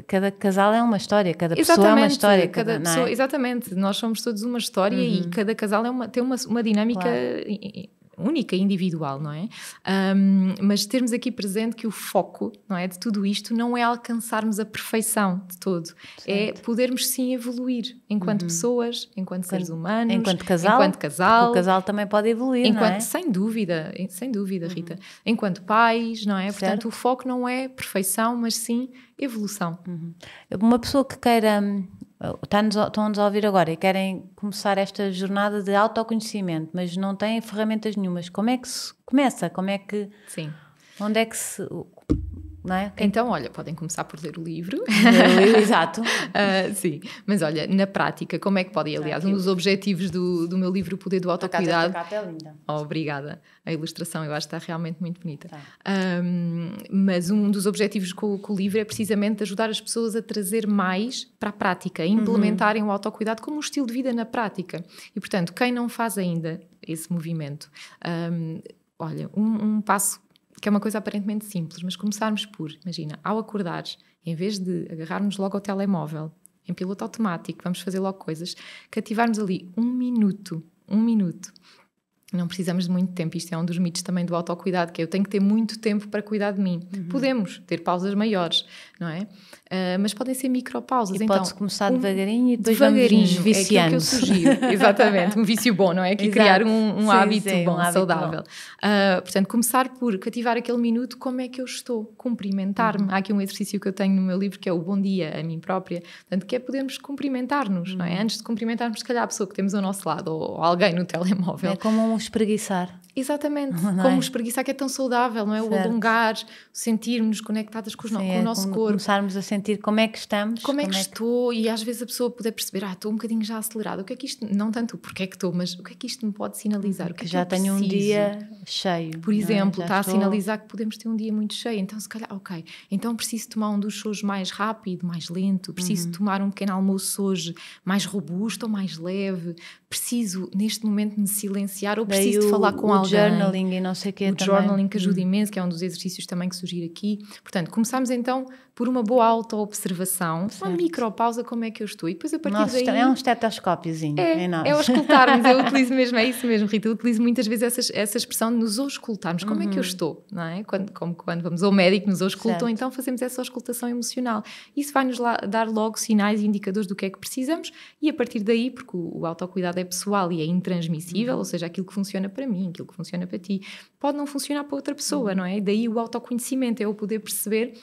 Cada casal é uma história, cada pessoa é uma história. Cada pessoa, não é? Exatamente, nós somos todos uma história e cada casal tem uma dinâmica... Claro. Única e individual, não é? Mas termos aqui presente que o foco, não é, de tudo isto não é alcançarmos a perfeição de todo, é podermos sim evoluir enquanto pessoas, enquanto seres humanos, enquanto casal, o casal também pode evoluir, não é? Sem dúvida, Rita, enquanto pais, não é? Certo. Portanto, o foco não é perfeição, mas sim evolução. Uma pessoa que queira... Estão-nos a ouvir agora e querem começar esta jornada de autoconhecimento, mas não têm ferramentas nenhumas. Como é que se começa? Como é que... Sim. Onde é que se... Não é? Então, olha, podem começar por ler o livro. Exato. Sim, mas olha, na prática, como é que podem? Aliás, um dos objetivos do meu livro, O Poder do Autocuidado... Esta capa é linda. Obrigada. A ilustração eu acho que está realmente muito bonita. Tá. Mas um dos objetivos com o livro é precisamente ajudar as pessoas a trazer mais para a prática, a implementarem o autocuidado como um estilo de vida na prática. E, portanto, quem não faz ainda esse movimento, olha, um passo que é uma coisa aparentemente simples, mas começarmos por, imagina, ao acordares, em vez de agarrarmos logo ao telemóvel, em piloto automático, vamos fazer logo coisas, cativarmos ali um minuto, Não precisamos de muito tempo. Isto é um dos mitos também do autocuidado, que é eu tenho que ter muito tempo para cuidar de mim. Podemos ter pausas maiores, não é? Mas podem ser micropausas. E então, pode-se começar devagarinho e depois devagarinho, vamos nos viciando. é aquilo que eu sugiro. Exatamente, um vício bom, não é? Que criar um Sim, hábito sim, bom, um hábito saudável. Portanto, começar por cativar aquele minuto, como é que eu estou? Cumprimentar-me. Há aqui um exercício que eu tenho no meu livro, que é o bom dia a mim própria. Portanto, que é podermos cumprimentar-nos, não é? Antes de cumprimentarmos, se calhar, a pessoa que temos ao nosso lado, ou alguém no telemóvel. É como um espreguiçar. Exatamente, Não como é? o espreguiçar, que é tão saudável, não é? O Certo. alongar, o sentirmos conectadas com, Sim, com o nosso corpo. Começarmos a sentir como é que estamos. Como é que estou? E às vezes a pessoa poder perceber, estou um bocadinho já acelerada. O que é que isto, não tanto o porquê é que estou, mas o que é que isto me pode sinalizar? O que é que já eu tenho um preciso? dia cheio. Por exemplo, Já está estou... a sinalizar que podemos ter um dia muito cheio. Então, se calhar, ok, então preciso tomar um duche hoje mais rápido, mais lento. Preciso tomar um pequeno almoço hoje mais robusto ou mais leve. Preciso, neste momento, me silenciar ou preciso de falar com alguém. O journaling e não sei o quê também. O journaling que ajuda imenso, que é um dos exercícios também que sugiro aqui. Portanto, começamos então por uma boa auto-observação, uma micropausa, como é que eu estou. E depois a partir daí... É um estetoscópiozinho. É auscultarmos, eu utilizo mesmo, é isso mesmo, Rita, eu utilizo muitas vezes essa expressão de nos auscultarmos, como é que eu estou, não é? Quando vamos ao médico, nos auscultam, então fazemos essa auscultação emocional. Isso vai-nos dar logo sinais e indicadores do que é que precisamos e a partir daí, porque o autocuidado é pessoal e é intransmissível, ou seja, aquilo que funciona para mim, aquilo que funciona para ti, pode não funcionar para outra pessoa, não é? Daí o autoconhecimento, é eu poder perceber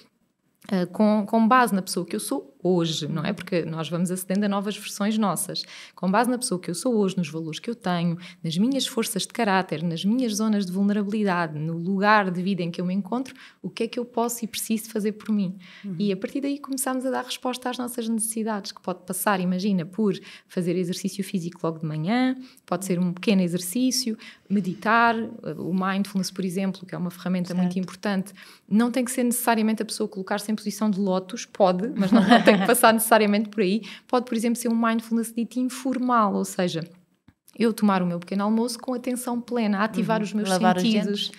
com base na pessoa que eu sou hoje, não é? Porque nós vamos acedendo a novas versões nossas. Com base na pessoa que eu sou hoje, nos valores que eu tenho, nas minhas forças de caráter, nas minhas zonas de vulnerabilidade, no lugar de vida em que eu me encontro, o que é que eu posso e preciso fazer por mim? E a partir daí começamos a dar resposta às nossas necessidades, que pode passar, imagina, por fazer exercício físico logo de manhã, pode ser um pequeno exercício, meditar, o mindfulness, por exemplo, que é uma ferramenta muito importante. Não tem que ser necessariamente a pessoa colocar-se em posição de lótus, pode, mas não tem que passar necessariamente por aí. Pode, por exemplo, ser um mindfulness dito informal, ou seja, eu tomar o meu pequeno almoço com atenção plena, ativar os meus sentidos.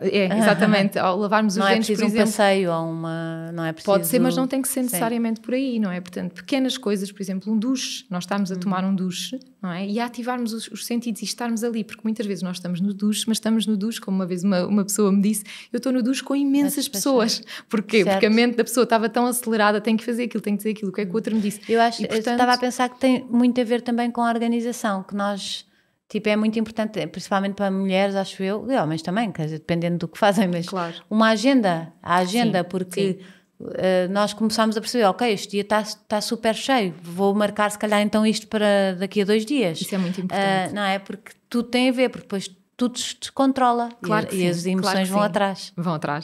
Exatamente, ao lavarmos os dentes, por exemplo. Não é preciso um passeio ou uma... Não é preciso... Pode ser, mas não tem que ser necessariamente por aí, não é? Portanto, pequenas coisas, por exemplo, um duche, nós estamos a tomar um duche, não é? E a ativarmos os sentidos e estarmos ali, porque muitas vezes nós estamos no duche, mas estamos no duche, como uma vez uma pessoa me disse, eu estou no duche com imensas pessoas. Porquê? Certo. Porque a mente da pessoa estava tão acelerada, tem que fazer aquilo, tem que dizer aquilo, o que é que o outro me disse? Eu estava a pensar que tem muito a ver também com a organização, que nós... Tipo, é muito importante, principalmente para mulheres, acho eu, e homens também, quer dizer, dependendo do que fazem, mas uma agenda, porque nós começamos a perceber, ok, este dia está super cheio, vou marcar se calhar então isto para daqui a 2 dias. Isso é muito importante. Não é? Porque tudo tem a ver, porque depois tudo se descontrola e as emoções vão atrás.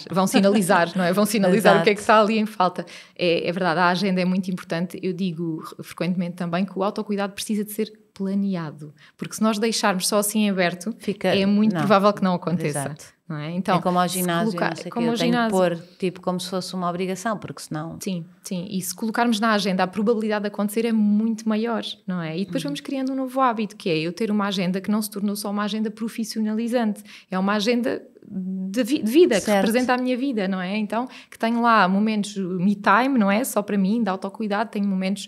Vão sinalizar, não é? Vão sinalizar o que é que está ali em falta. É verdade, a agenda é muito importante. Eu digo frequentemente também que o autocuidado precisa de ser planeado, porque se nós deixarmos só assim aberto, é muito provável que não aconteça. Exato. Não é? Então, é como ao ginásio, não sei como eu tenho que pôr tipo como se fosse uma obrigação, porque senão... Sim, e se colocarmos na agenda, a probabilidade de acontecer é muito maior, não é? E depois vamos criando um novo hábito, que é eu ter uma agenda que não se tornou só uma agenda profissionalizante, é uma agenda de vida, que representa a minha vida, não é? Então, que tenho lá momentos me time, não é? Só para mim, de autocuidado, tenho momentos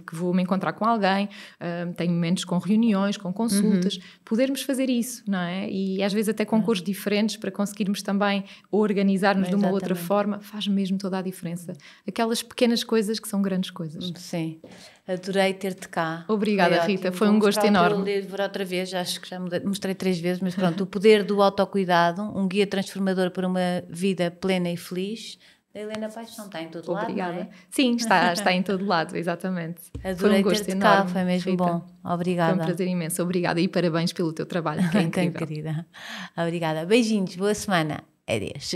que vou me encontrar com alguém, tenho momentos com reuniões, com consultas, podermos fazer isso, não é? E às vezes até com cores diferentes para conseguirmos também organizar-nos de uma outra forma, faz mesmo toda a diferença. Aquelas pequenas coisas que são grandes coisas. Sim. Adorei ter-te cá. Obrigada, Rita. Foi um gosto enorme. Vou ler outra vez, acho que já mostrei 3 vezes, mas pronto. O Poder do Autocuidado, um guia transformador para uma vida plena e feliz. A Helena Paixão está em todo lado, não é? Sim, está em todo lado, exatamente. Adorei ter-te cá, foi mesmo Rita. Bom. Obrigada. Foi um prazer imenso. Obrigada e parabéns pelo teu trabalho, que é incrível. Querida. Obrigada. Beijinhos, boa semana. Adeus.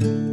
tu.